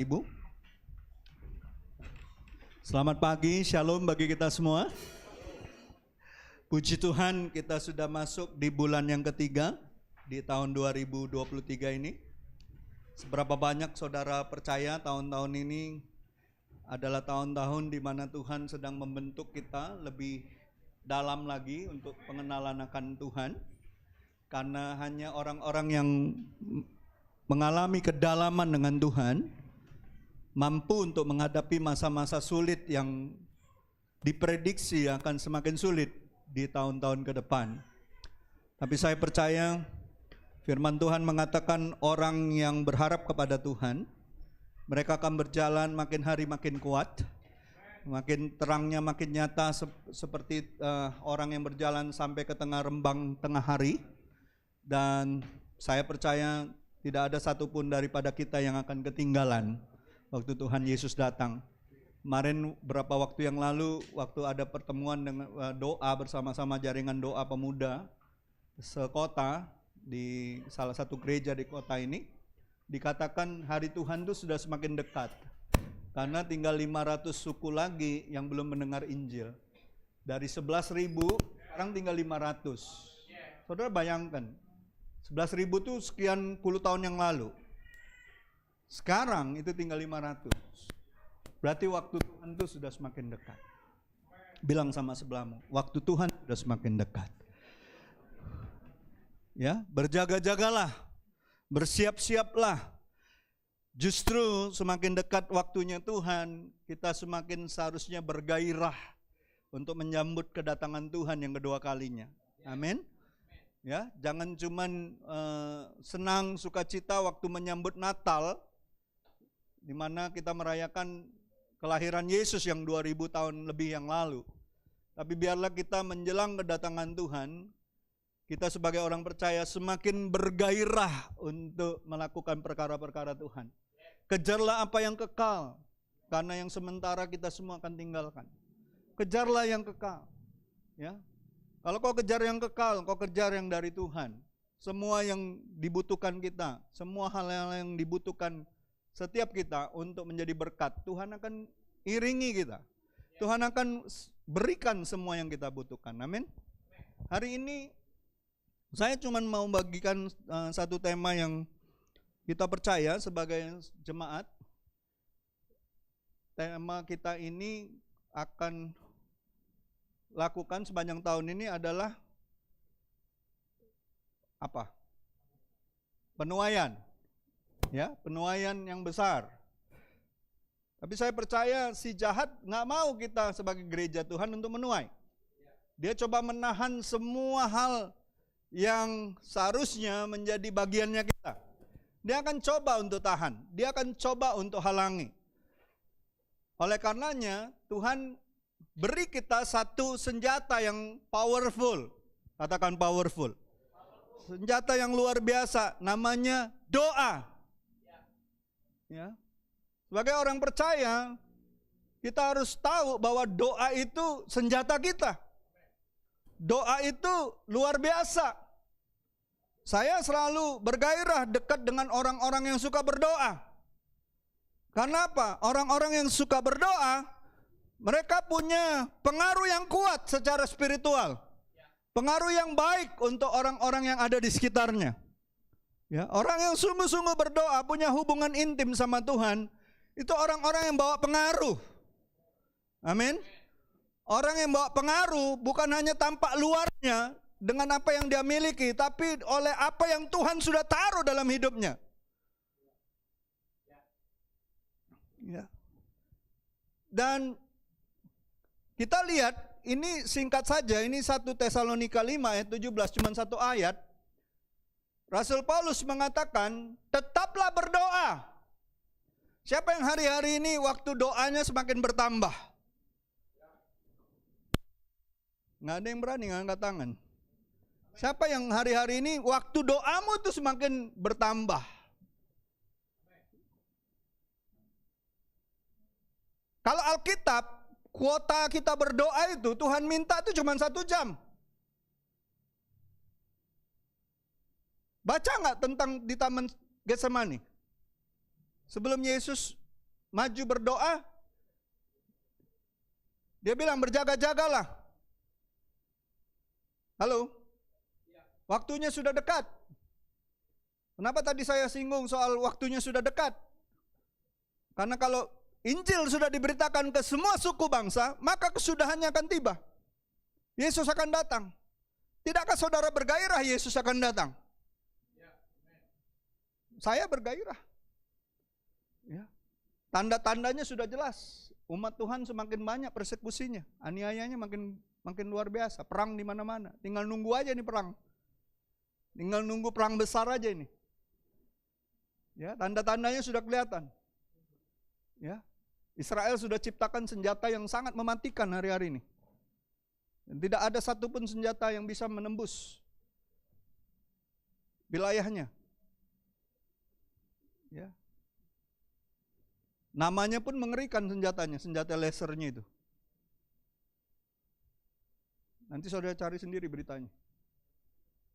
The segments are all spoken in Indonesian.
Ibu, selamat pagi, shalom bagi kita semua. Puji Tuhan, kita sudah masuk di bulan yang ketiga di tahun 2023 ini. Seberapa banyak saudara percaya tahun-tahun ini adalah tahun-tahun di mana Tuhan sedang membentuk kita lebih dalam lagi untuk pengenalan akan Tuhan. Karena hanya orang-orang yang mengalami kedalaman dengan Tuhan mampu untuk menghadapi masa-masa sulit yang diprediksi akan semakin sulit di tahun-tahun ke depan. Tapi saya percaya firman Tuhan mengatakan orang yang berharap kepada Tuhan, mereka akan berjalan makin hari makin kuat, makin terangnya makin nyata seperti orang yang berjalan sampai ke tengah rembang tengah hari. Dan saya percaya tidak ada satupun daripada kita yang akan ketinggalan waktu Tuhan Yesus datang. Kemarin beberapa waktu yang lalu, waktu ada pertemuan dengan doa bersama-sama jaringan doa pemuda sekota di salah satu gereja di kota ini, dikatakan hari Tuhan itu sudah semakin dekat. Karena tinggal 500 suku lagi yang belum mendengar Injil. Dari 11.000, sekarang tinggal 500. Saudara bayangkan, 11.000 itu sekian puluh tahun yang lalu. Sekarang itu tinggal 500. Berarti waktu Tuhan itu sudah semakin dekat. Bilang sama sebelahmu, waktu Tuhan sudah semakin dekat. Ya, berjaga-jagalah, bersiap-siaplah. Justru semakin dekat waktunya Tuhan, kita semakin seharusnya bergairah untuk menyambut kedatangan Tuhan yang kedua kalinya. Amin. Ya, jangan cuman senang sukacita waktu menyambut Natal, di mana kita merayakan kelahiran Yesus yang 2000 tahun lebih yang lalu. Tapi biarlah kita menjelang kedatangan Tuhan, kita sebagai orang percaya semakin bergairah untuk melakukan perkara-perkara Tuhan. Kejarlah apa yang kekal, karena yang sementara kita semua akan tinggalkan. Kejarlah yang kekal. Ya. Kalau kau kejar yang kekal, kau kejar yang dari Tuhan. Semua yang dibutuhkan kita, semua hal-hal yang dibutuhkan setiap kita untuk menjadi berkat, Tuhan akan iringi kita. Tuhan akan berikan semua yang kita butuhkan. Amin. Hari ini saya cuma mau bagikan satu tema yang kita percaya sebagai jemaat. Tema kita ini akan lakukan sepanjang tahun ini adalah apa? Penuaian. Ya, penuaian yang besar. Tapi saya percaya si jahat nggak mau kita sebagai gereja Tuhan untuk menuai. Dia coba menahan semua hal yang seharusnya menjadi bagiannya kita. Dia akan coba untuk tahan. Dia akan coba untuk halangi. Oleh karenanya Tuhan beri kita satu senjata yang powerful. Katakan powerful. Senjata yang luar biasa, namanya doa. Ya. Sebagai orang percaya, kita harus tahu bahwa doa itu senjata kita. Doa itu luar biasa. Saya selalu bergairah dekat dengan orang-orang yang suka berdoa. Karena apa? Orang-orang yang suka berdoa, mereka punya pengaruh yang kuat secara spiritual. Pengaruh yang baik untuk orang-orang yang ada di sekitarnya. Ya, orang yang sungguh-sungguh berdoa, punya hubungan intim sama Tuhan, itu orang-orang yang bawa pengaruh. Amin. Orang yang bawa pengaruh bukan hanya tampak luarnya dengan apa yang dia miliki, tapi oleh apa yang Tuhan sudah taruh dalam hidupnya. Ya. Dan kita lihat, ini singkat saja, ini 1 Tesalonika 5 ayat 17, cuma satu ayat. Rasul Paulus mengatakan, tetaplah berdoa. Siapa yang hari-hari ini waktu doanya semakin bertambah? Nggak ada yang berani ngangkat tangan. Siapa yang hari-hari ini waktu doamu itu semakin bertambah? Kalau Alkitab, kuota kita berdoa itu Tuhan minta itu cuma 1 jam. Baca nggak tentang di Taman Getsemani? Sebelum Yesus maju berdoa, dia bilang berjaga-jagalah. Halo? Waktunya sudah dekat. Kenapa tadi saya singgung soal waktunya sudah dekat? Karena kalau Injil sudah diberitakan ke semua suku bangsa, maka kesudahannya akan tiba. Yesus akan datang. Tidakkah saudara bergairah Yesus akan datang? Saya bergairah. Ya. Tanda-tandanya sudah jelas. Umat Tuhan semakin banyak persekusinya, aniayanya makin luar biasa. Perang di mana-mana. Tinggal nunggu aja nih perang. Tinggal nunggu perang besar aja ini. Ya, tanda-tandanya sudah kelihatan. Ya. Israel sudah ciptakan senjata yang sangat mematikan hari-hari ini. Dan tidak ada satupun senjata yang bisa menembus wilayahnya. Ya. Namanya pun mengerikan senjatanya, senjata lasernya itu. Nanti saudara cari sendiri beritanya.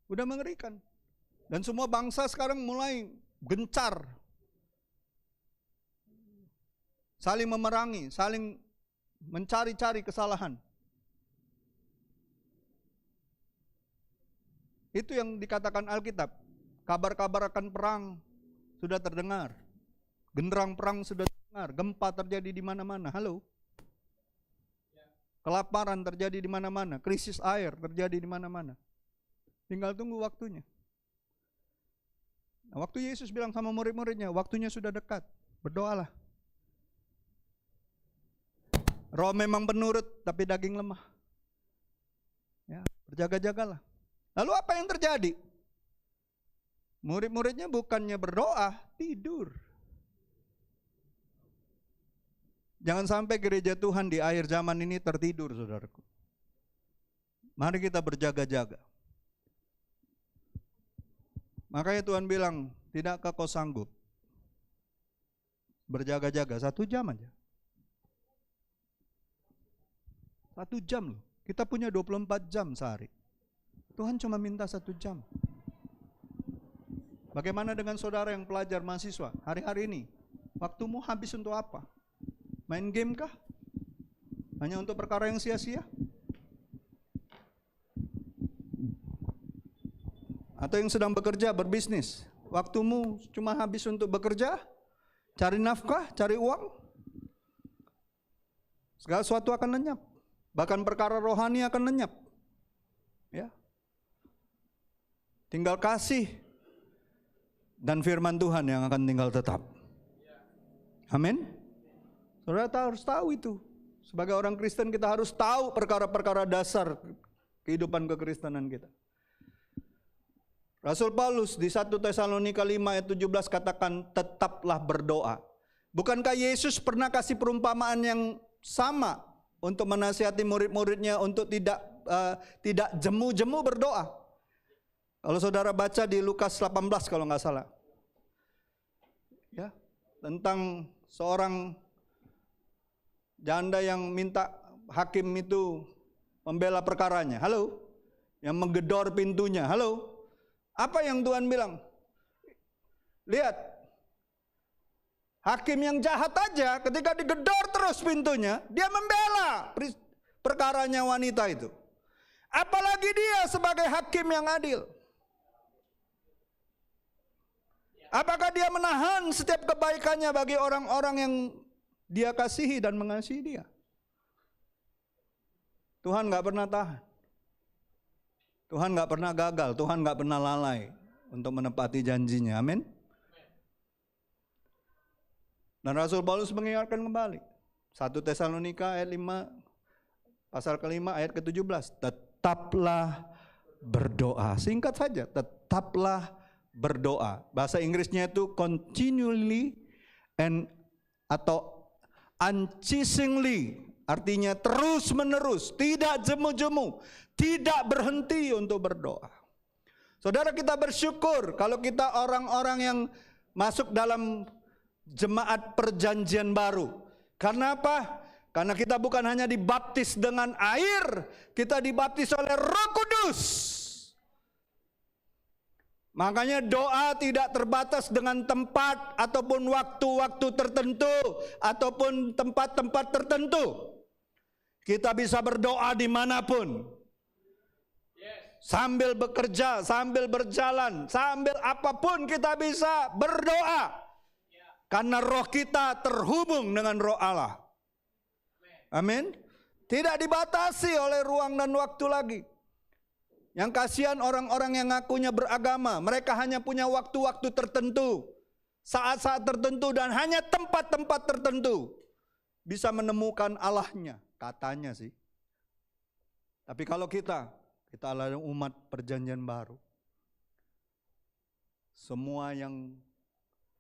Udah mengerikan. Dan semua bangsa sekarang mulai gencar. Saling memerangi, saling mencari-cari kesalahan. Itu yang dikatakan Alkitab. Kabar-kabar akan perang sudah terdengar. Genderang perang sudah terdengar. Gempa terjadi di mana-mana. Halo? Kelaparan terjadi di mana-mana. Krisis air terjadi di mana-mana. Tinggal tunggu waktunya. Nah, waktu Yesus bilang sama murid-muridnya, waktunya sudah dekat. Berdoalah. Roh memang penurut, tapi daging lemah. Ya, berjaga-jagalah. Lalu apa yang terjadi? Murid-muridnya bukannya berdoa, tidur. Jangan sampai gereja Tuhan di akhir zaman ini tertidur, saudaraku. Mari kita berjaga-jaga. Makanya Tuhan bilang, tidakkah kau sanggup berjaga-jaga 1 jam aja? 1 jam loh. Kita punya 24 jam sehari. Tuhan cuma minta 1 jam. Bagaimana dengan saudara yang pelajar mahasiswa hari-hari ini? Waktumu habis untuk apa? Main game kah? Hanya untuk perkara yang sia-sia? Atau yang sedang bekerja, berbisnis, waktumu cuma habis untuk bekerja, cari nafkah, cari uang? Segala sesuatu akan lenyap. Bahkan perkara rohani akan lenyap. Ya. Tinggal kasih dan firman Tuhan yang akan tinggal tetap. Amin. Saudara harus tahu itu. Sebagai orang Kristen kita harus tahu perkara-perkara dasar kehidupan kekristenan kita. Rasul Paulus di 1 Tesalonika 5 ayat 17 katakan tetaplah berdoa. Bukankah Yesus pernah kasih perumpamaan yang sama untuk menasihati murid-muridnya untuk tidak jemu-jemu berdoa? Kalau saudara baca di Lukas 18 kalau nggak salah. Ya, tentang seorang janda yang minta hakim itu membela perkaranya. Halo? Yang menggedor pintunya. Halo? Apa yang Tuhan bilang? Lihat. Hakim yang jahat aja ketika digedor terus pintunya, dia membela perkaranya wanita itu. Apalagi dia sebagai hakim yang adil. Apakah dia menahan setiap kebaikannya bagi orang-orang yang dia kasihi dan mengasihi dia? Tuhan gak pernah tahan. Tuhan gak pernah gagal, Tuhan gak pernah lalai untuk menepati janjinya. Amin. Dan Rasul Paulus mengingatkan kembali. 1 Tesalonika ayat 5, pasal ke-5 ayat ke-17. Tetaplah berdoa. Singkat saja, tetaplah berdoa. Bahasa Inggrisnya itu continually atau unceasingly. Artinya terus menerus, tidak jemu-jemu, tidak berhenti untuk berdoa. Saudara, kita bersyukur kalau kita orang-orang yang masuk dalam jemaat perjanjian baru. Karena apa? Karena kita bukan hanya dibaptis dengan air, kita dibaptis oleh Roh Kudus. Makanya doa tidak terbatas dengan tempat ataupun waktu-waktu tertentu ataupun tempat-tempat tertentu. Kita bisa berdoa dimanapun. Sambil bekerja, sambil berjalan, sambil apapun kita bisa berdoa. Karena roh kita terhubung dengan roh Allah. Amin. Tidak dibatasi oleh ruang dan waktu lagi. Yang kasihan orang-orang yang ngakunya beragama, mereka hanya punya waktu-waktu tertentu, saat-saat tertentu, dan hanya tempat-tempat tertentu bisa menemukan Allahnya, katanya sih. Tapi kalau kita adalah umat perjanjian baru. Semua yang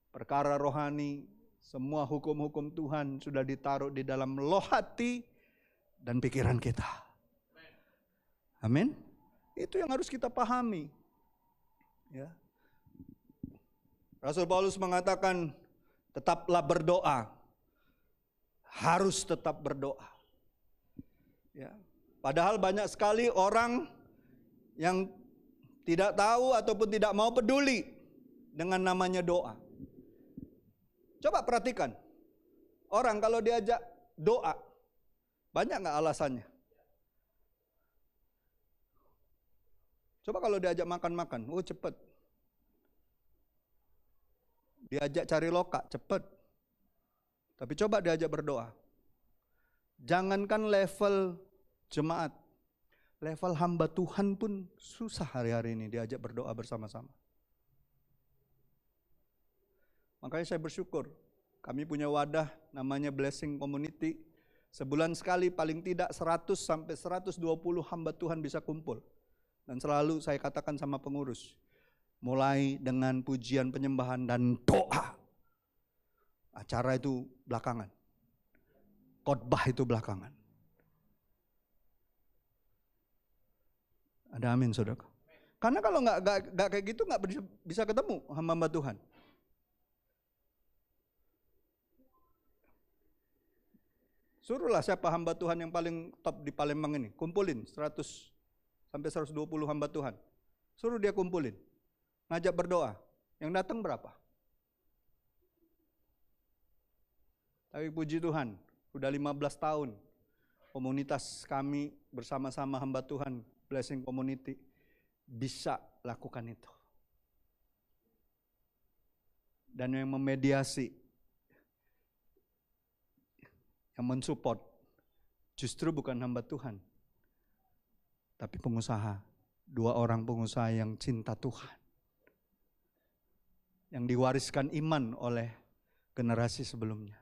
perkara rohani, semua hukum-hukum Tuhan sudah ditaruh di dalam loh hati dan pikiran kita. Amin. Itu yang harus kita pahami. Ya. Rasul Paulus mengatakan, tetaplah berdoa. Harus tetap berdoa. Ya. Padahal banyak sekali orang yang tidak tahu ataupun tidak mau peduli dengan namanya doa. Coba perhatikan. Orang kalau diajak doa, banyak nggak alasannya? Coba kalau diajak makan-makan, oh cepet. Diajak cari loka, cepet. Tapi coba diajak berdoa. Jangankan level jemaat, level hamba Tuhan pun susah hari-hari ini diajak berdoa bersama-sama. Makanya saya bersyukur, kami punya wadah namanya Blessing Community. Sebulan sekali paling tidak 100 sampai 120 hamba Tuhan bisa kumpul. Dan selalu saya katakan sama pengurus, mulai dengan pujian penyembahan dan doa. Acara itu belakangan. Khotbah itu belakangan. Ada amin, saudara. Karena kalau nggak kayak gitu nggak bisa ketemu hamba Tuhan. Suruhlah siapa hamba Tuhan yang paling top di Palembang ini, kumpulin 100 sampai 120 hamba Tuhan. Suruh dia kumpulin. Ngajak berdoa. Yang datang berapa? Tapi puji Tuhan, udah 15 tahun komunitas kami bersama-sama hamba Tuhan, Blessing Community, bisa lakukan itu. Dan yang memediasi, yang mensupport, justru bukan hamba Tuhan, tapi pengusaha, 2 orang pengusaha yang cinta Tuhan. Yang diwariskan iman oleh generasi sebelumnya.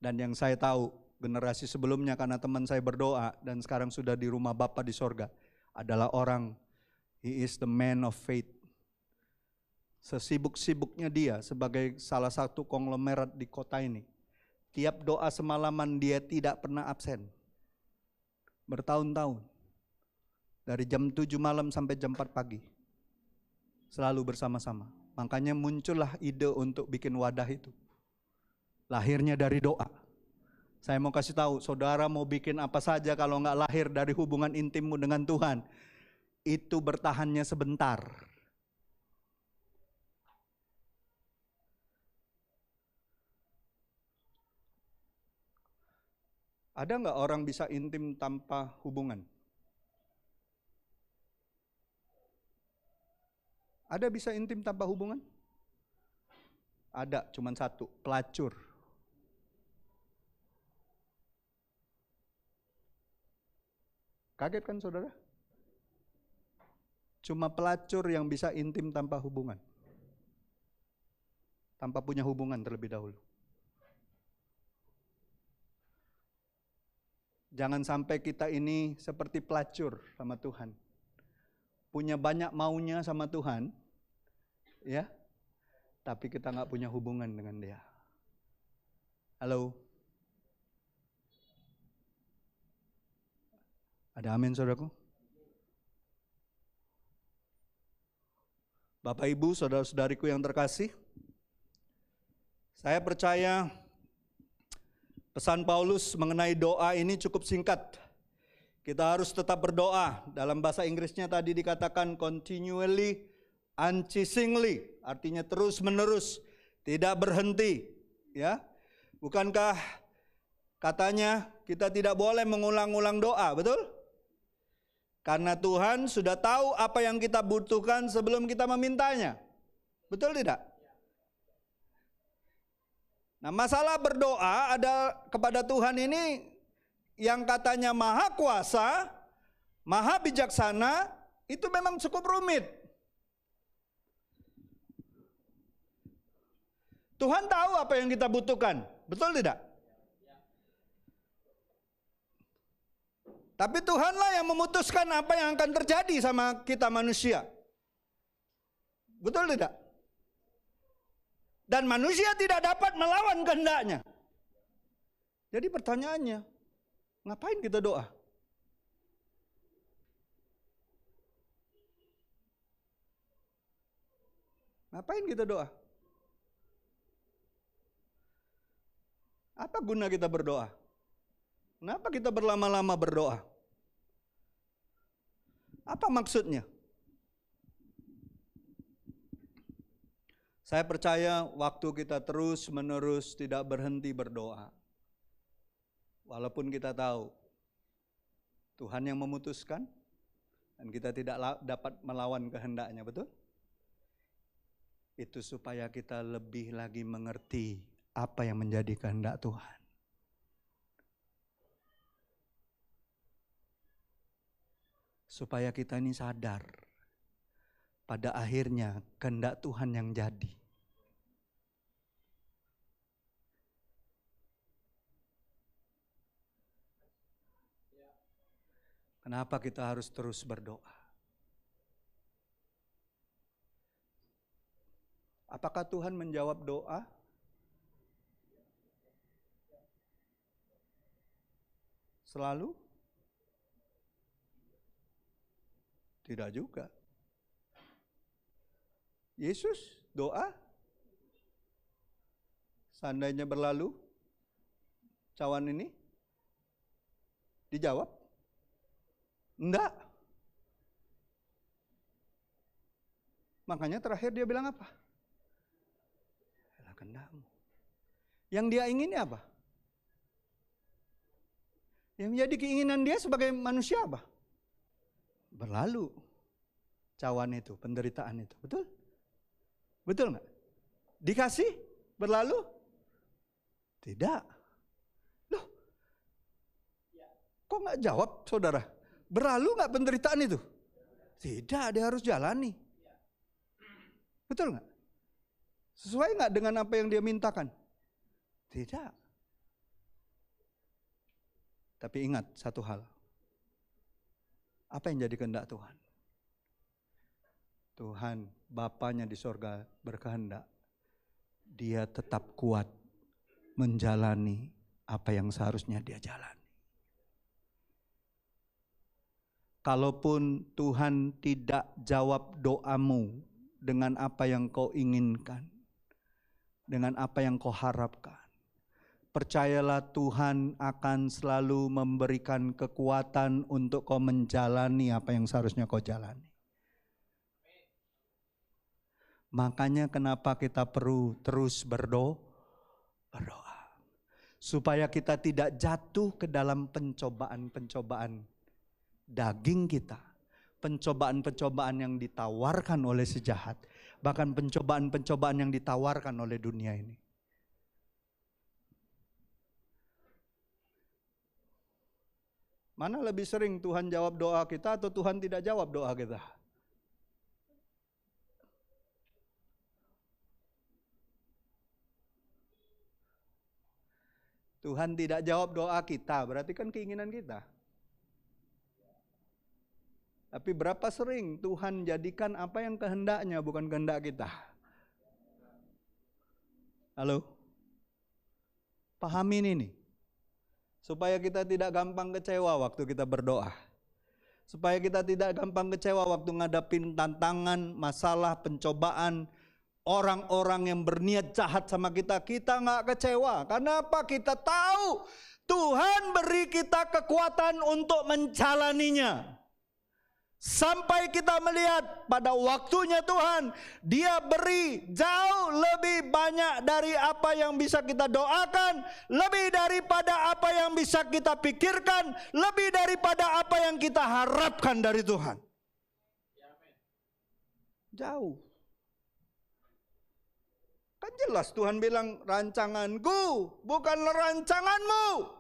Dan yang saya tahu, generasi sebelumnya karena teman saya berdoa dan sekarang sudah di rumah Bapa di sorga, adalah orang, he is the man of faith. Sesibuk-sibuknya dia sebagai salah satu konglomerat di kota ini, tiap doa semalaman dia tidak pernah absen. Bertahun-tahun. Dari jam 7 malam sampai jam 4 pagi. Selalu bersama-sama. Makanya muncullah ide untuk bikin wadah itu. Lahirnya dari doa. Saya mau kasih tahu, saudara mau bikin apa saja kalau nggak lahir dari hubungan intimmu dengan Tuhan, itu bertahannya sebentar. Ada nggak orang bisa intim tanpa hubungan? Ada bisa intim tanpa hubungan? Ada, cuman satu, pelacur. Kaget kan saudara? Cuma pelacur yang bisa intim tanpa hubungan. Tanpa punya hubungan terlebih dahulu. Jangan sampai kita ini seperti pelacur sama Tuhan. Punya banyak maunya sama Tuhan, ya, tapi kita nggak punya hubungan dengan Dia. Halo? Ada amin saudaraku? Bapak Ibu, saudara-saudariku yang terkasih, saya percaya pesan Paulus mengenai doa ini cukup singkat. Kita harus tetap berdoa. Dalam bahasa Inggrisnya tadi dikatakan continually, unceasingly, artinya terus menerus, tidak berhenti, ya. Bukankah katanya kita tidak boleh mengulang-ulang doa, betul? Karena Tuhan sudah tahu apa yang kita butuhkan sebelum kita memintanya. Betul tidak? Nah, masalah berdoa ada kepada Tuhan ini yang katanya maha kuasa, maha bijaksana, itu memang cukup rumit. Tuhan tahu apa yang kita butuhkan, betul tidak? Tapi Tuhanlah yang memutuskan apa yang akan terjadi sama kita manusia. Betul tidak? Dan manusia tidak dapat melawan kehendaknya. Jadi pertanyaannya, ngapain kita doa? Ngapain kita doa? Apa guna kita berdoa? Kenapa kita berlama-lama berdoa? Apa maksudnya? Saya percaya waktu kita terus-menerus tidak berhenti berdoa. Walaupun kita tahu Tuhan yang memutuskan dan kita tidak dapat melawan kehendaknya, betul? Itu supaya kita lebih lagi mengerti apa yang menjadi kehendak Tuhan. Supaya kita ini sadar pada akhirnya kehendak Tuhan yang jadi. Kenapa kita harus terus berdoa? Apakah Tuhan menjawab doa? Selalu? Tidak juga. Yesus doa, seandainya berlalu, cawan ini dijawab? Enggak. Makanya terakhir dia bilang apa? Adalah kehendakmu. Yang dia ingini apa? Yang menjadi keinginan dia sebagai manusia apa? Berlalu cawan itu, penderitaan itu. Betul? Betul nggak? Dikasih berlalu? Tidak. Loh, kok nggak jawab saudara? Berlalu nggak penderitaan itu? Tidak, dia harus jalani. Betul nggak? Sesuai nggak dengan apa yang dia mintakan? Tidak. Tapi ingat satu hal. Apa yang jadi kehendak Tuhan? Tuhan, Bapanya di sorga berkehendak. Dia tetap kuat menjalani apa yang seharusnya dia jalani. Kalaupun Tuhan tidak jawab doamu dengan apa yang kau inginkan, dengan apa yang kau harapkan, percayalah Tuhan akan selalu memberikan kekuatan untuk kau menjalani apa yang seharusnya kau jalani. Makanya kenapa kita perlu terus berdoa. Supaya kita tidak jatuh ke dalam pencobaan-pencobaan daging kita. Pencobaan-pencobaan yang ditawarkan oleh si jahat. Bahkan pencobaan-pencobaan yang ditawarkan oleh dunia ini. Mana lebih sering Tuhan jawab doa kita atau Tuhan tidak jawab doa kita? Tuhan tidak jawab doa kita, berarti kan keinginan kita. Tapi berapa sering Tuhan jadikan apa yang kehendaknya, bukan kehendak kita? Halo? Pahamin ini. Supaya kita tidak gampang kecewa waktu kita berdoa. Supaya kita tidak gampang kecewa waktu ngadapin tantangan, masalah, pencobaan, orang-orang yang berniat jahat sama kita. Kita nggak kecewa. Karena apa? Kita tahu Tuhan beri kita kekuatan untuk menjalaninya. Sampai kita melihat pada waktunya Tuhan, Dia beri jauh lebih banyak dari apa yang bisa kita doakan, lebih daripada apa yang bisa kita pikirkan, lebih daripada apa yang kita harapkan dari Tuhan. Jauh. Kan jelas Tuhan bilang, rancanganku bukanlah rancanganmu.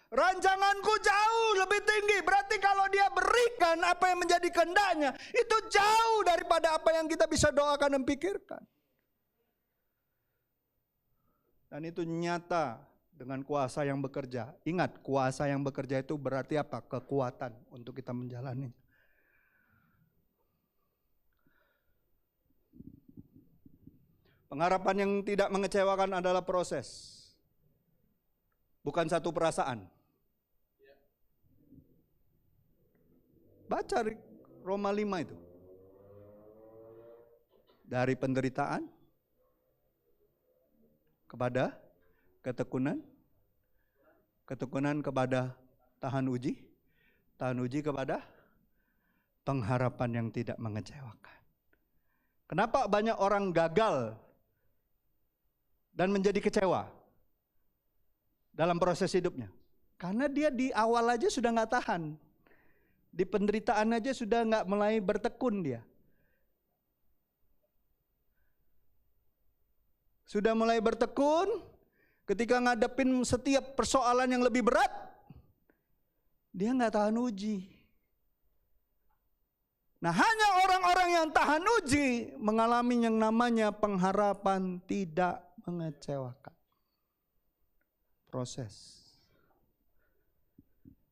Rancanganku jauh lebih tinggi. Berarti kalau Dia berikan apa yang menjadi kehendaknya, itu jauh daripada apa yang kita bisa doakan dan pikirkan. Dan itu nyata dengan kuasa yang bekerja. Ingat, kuasa yang bekerja itu berarti apa? Kekuatan untuk kita menjalani. Pengharapan yang tidak mengecewakan adalah proses, bukan satu perasaan. Baca Roma 5 itu. Dari penderitaan kepada ketekunan, ketekunan kepada tahan uji, tahan uji kepada pengharapan yang tidak mengecewakan. Kenapa banyak orang gagal dan menjadi kecewa dalam proses hidupnya? Karena dia di awal aja sudah nggak tahan. Di penderitaan aja sudah nggak mulai bertekun dia. Sudah mulai bertekun, ketika ngadepin setiap persoalan yang lebih berat, dia nggak tahan uji. Nah, hanya orang-orang yang tahan uji mengalami yang namanya pengharapan tidak mengecewakan. Proses.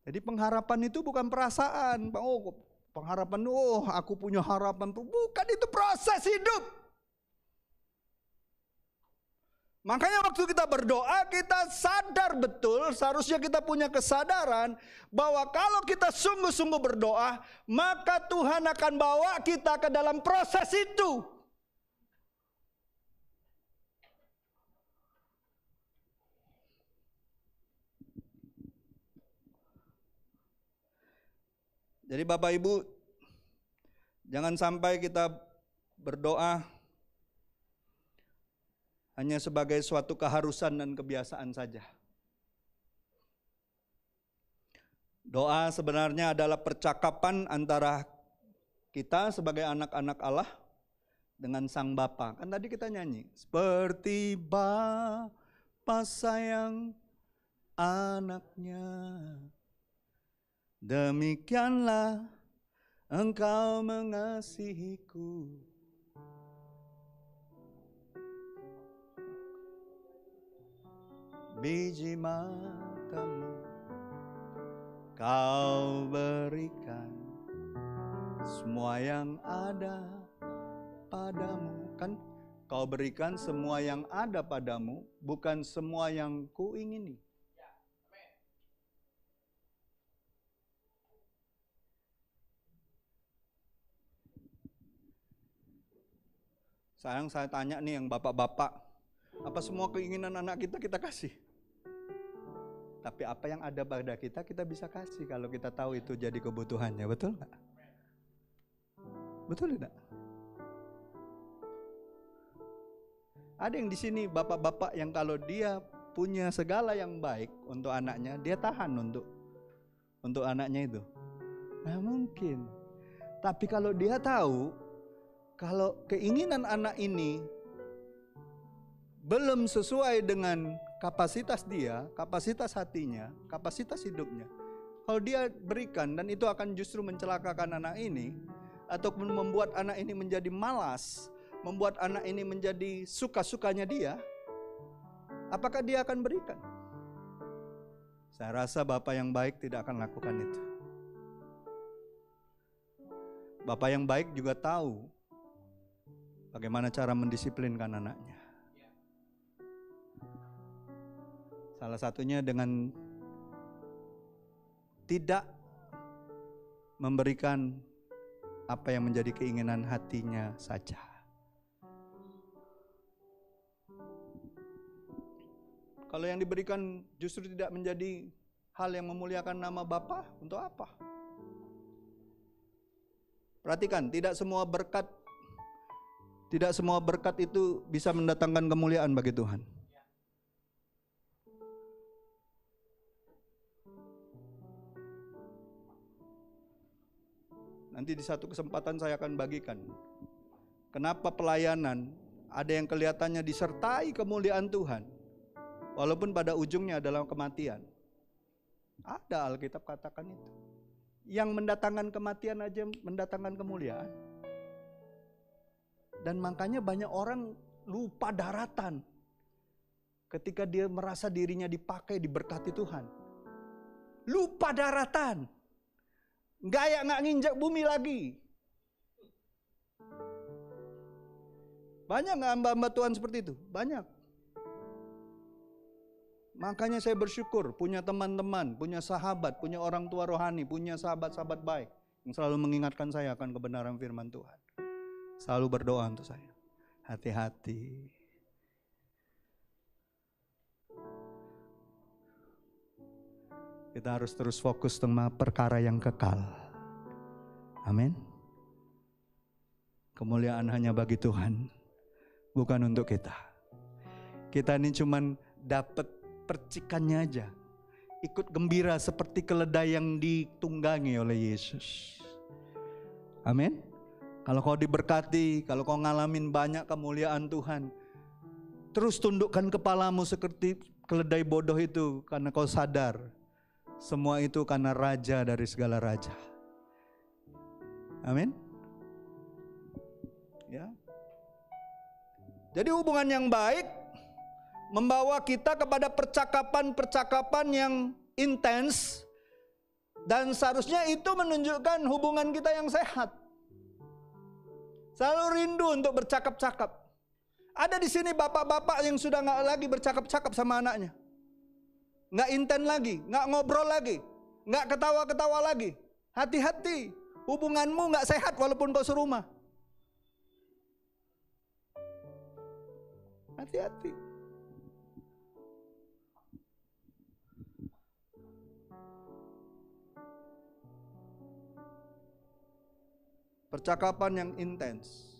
Jadi pengharapan itu bukan perasaan. Oh, pengharapan, oh aku punya harapan. Bukan, itu proses hidup. Makanya waktu kita berdoa, kita sadar betul, seharusnya kita punya kesadaran bahwa kalau kita sungguh-sungguh berdoa, maka Tuhan akan bawa kita ke dalam proses itu. Jadi Bapak Ibu, jangan sampai kita berdoa hanya sebagai suatu keharusan dan kebiasaan saja. Doa sebenarnya adalah percakapan antara kita sebagai anak-anak Allah dengan Sang Bapa. Kan tadi kita nyanyi, seperti Bapa sayang anaknya, demikianlah Engkau mengasihiku. Biji matamu Kau berikan, semua yang ada padamu. Kan Kau berikan semua yang ada padamu, bukan semua yang ku ingini. Sayang, saya tanya nih yang bapak-bapak, apa semua keinginan anak kita kita kasih? Tapi apa yang ada pada kita, kita bisa kasih kalau kita tahu itu jadi kebutuhannya, betul nggak? Betul tidak? Ada yang di sini bapak-bapak yang kalau dia punya segala yang baik untuk anaknya, dia tahan untuk anaknya itu. Nah mungkin. Tapi kalau dia tahu, kalau keinginan anak ini belum sesuai dengan kapasitas dia, kapasitas hatinya, kapasitas hidupnya, kalau dia berikan dan itu akan justru mencelakakan anak ini, ataupun membuat anak ini menjadi malas, membuat anak ini menjadi suka-sukanya dia, apakah dia akan berikan? Saya rasa bapak yang baik tidak akan lakukan itu. Bapak yang baik juga tahu bagaimana cara mendisiplinkan anaknya. Salah satunya dengan tidak memberikan apa yang menjadi keinginan hatinya saja. Kalau yang diberikan justru tidak menjadi hal yang memuliakan nama Bapa, untuk apa? Perhatikan, tidak semua berkat itu bisa mendatangkan kemuliaan bagi Tuhan. Nanti di satu kesempatan saya akan bagikan kenapa pelayanan ada yang kelihatannya disertai kemuliaan Tuhan, walaupun pada ujungnya adalah kematian. Ada Alkitab katakan itu. Yang mendatangkan kematian aja mendatangkan kemuliaan. Dan makanya banyak orang lupa daratan ketika dia merasa dirinya dipakai, diberkati Tuhan. Lupa daratan. Gaya nggak nginjak bumi lagi. Banyak nggak hamba-hamba Tuhan seperti itu? Banyak. Makanya saya bersyukur punya teman-teman, punya sahabat, punya orang tua rohani, punya sahabat-sahabat baik yang selalu mengingatkan saya akan kebenaran firman Tuhan. Selalu berdoa untuk saya. Hati-hati. Kita harus terus fokus sama perkara yang kekal. Amin. Kemuliaan hanya bagi Tuhan, bukan untuk kita. Kita ini cuman dapat percikannya aja. Ikut gembira seperti keledai yang ditunggangi oleh Yesus. Amin. Kalau kau diberkati, kalau kau ngalamin banyak kemuliaan Tuhan, terus tundukkan kepalamu seperti keledai bodoh itu, karena kau sadar semua itu karena Raja dari segala raja. Amin. Ya. Jadi hubungan yang baik membawa kita kepada percakapan-percakapan yang intens, dan seharusnya itu menunjukkan hubungan kita yang sehat. Selalu rindu untuk bercakap-cakap. Ada di sini bapak-bapak yang sudah nggak lagi bercakap-cakap sama anaknya, nggak intens lagi, nggak ngobrol lagi, nggak ketawa-ketawa lagi. Hati-hati, hubunganmu nggak sehat walaupun kau serumah. Hati-hati. Percakapan yang intens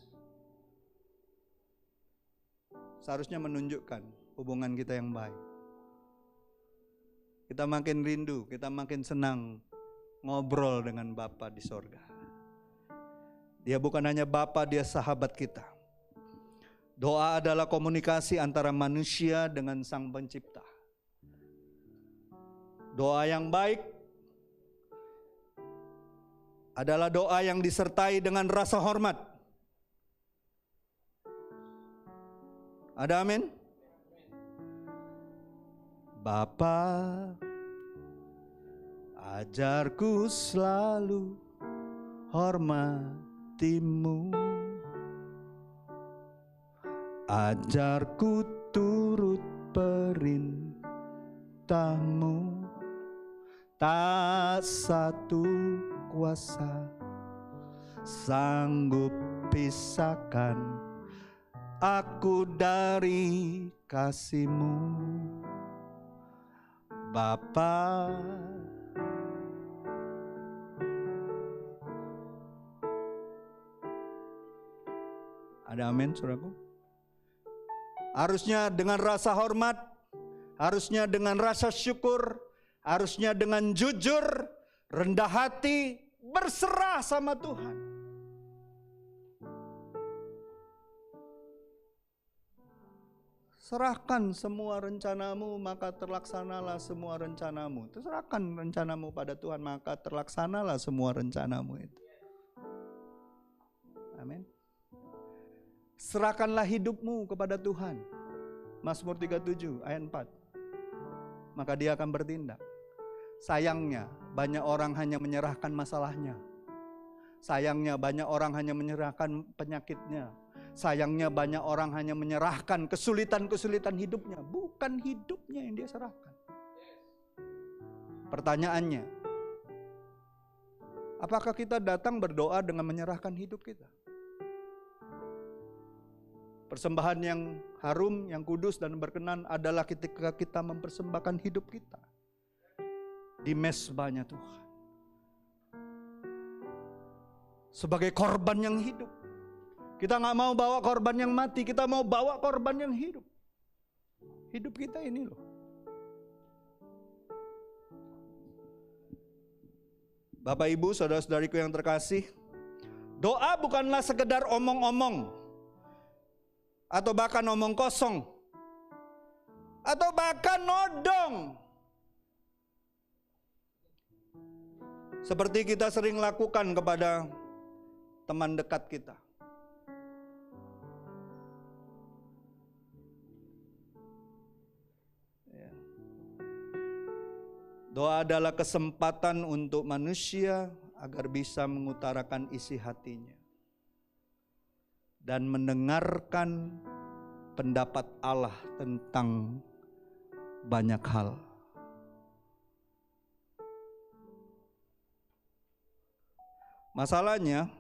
seharusnya menunjukkan hubungan kita yang baik. Kita makin rindu, kita makin senang ngobrol dengan Bapa di sorga. Dia bukan hanya Bapa, dia sahabat kita. Doa adalah komunikasi antara manusia dengan Sang Pencipta. Doa yang baik adalah doa yang disertai dengan rasa hormat. Ada amin? Bapa, ajarku selalu hormatimu. Ajarku turut perintahmu. Tak satu kuasa sanggup pisahkan aku dari kasih-Mu. Bapa, ada amin saudaraku? Harusnya dengan rasa hormat, harusnya dengan rasa syukur, harusnya dengan jujur, rendah hati, berserah sama Tuhan. Serahkan semua rencanamu, maka terlaksanalah semua rencanamu. Serahkan rencanamu pada Tuhan, maka terlaksanalah semua rencanamu itu. Amin. Serahkanlah hidupmu kepada Tuhan. Mazmur 37 ayat 4. Maka dia akan bertindak. Sayangnya banyak orang hanya menyerahkan masalahnya. Sayangnya banyak orang hanya menyerahkan penyakitnya. Sayangnya banyak orang hanya menyerahkan kesulitan-kesulitan hidupnya. Bukan hidupnya yang dia serahkan. Pertanyaannya, apakah kita datang berdoa dengan menyerahkan hidup kita? Persembahan yang harum, yang kudus dan berkenan adalah ketika kita mempersembahkan hidup kita. di mezbahnya Tuhan. Sebagai korban yang hidup. Kita gak mau bawa korban yang mati, kita mau bawa korban yang hidup. Hidup kita ini loh. Bapak Ibu, saudara-saudariku yang terkasih, doa bukanlah sekedar omong-omong, atau bahkan omong kosong, atau bahkan nodong. Seperti kita sering lakukan kepada teman dekat kita. Doa adalah kesempatan untuk manusia agar bisa mengutarakan isi hatinya dan mendengarkan pendapat Allah tentang banyak hal. Masalahnya,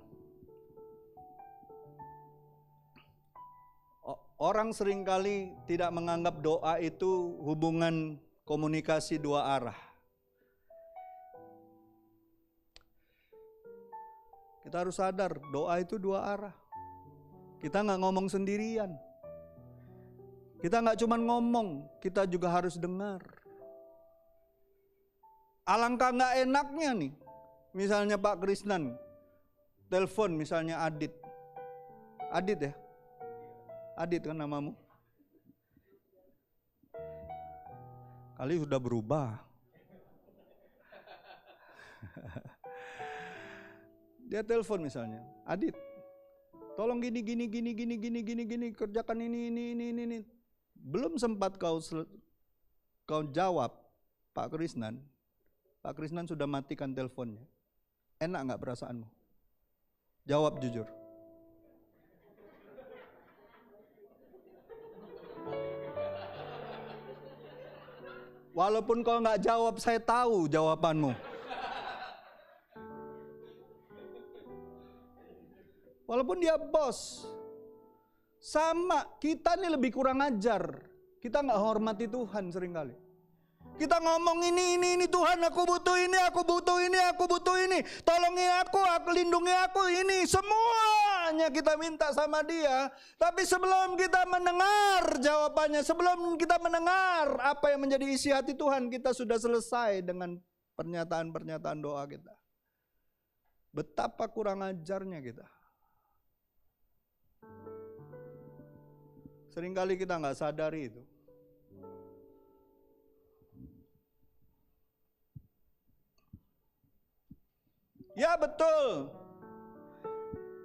orang seringkali tidak menganggap doa itu hubungan komunikasi dua arah. Kita harus sadar, doa itu dua arah. Kita nggak ngomong sendirian. Kita nggak cuma ngomong, kita juga harus dengar. Alangkah nggak enaknya nih, misalnya Pak Krisnan, telepon misalnya Adit. Adit ya? Adit kan namamu? Kali sudah berubah. Dia telepon misalnya, Adit, tolong gini, kerjakan ini. Belum sempat kau jawab, Pak Krisnan sudah matikan teleponnya. Enak nggak perasaanmu? Jawab jujur. Walaupun kau nggak jawab, saya tahu jawabanmu. Walaupun dia bos, sama kita nih lebih kurang ajar. Kita nggak hormati Tuhan seringkali. Kita ngomong ini Tuhan, aku butuh ini, tolongi aku lindungi aku ini, semuanya kita minta sama Dia. Tapi sebelum kita mendengar jawabannya, sebelum kita mendengar apa yang menjadi isi hati Tuhan, kita sudah selesai dengan pernyataan-pernyataan doa kita. Betapa kurang ajarnya kita. Seringkali kita nggak sadari itu. Ya betul.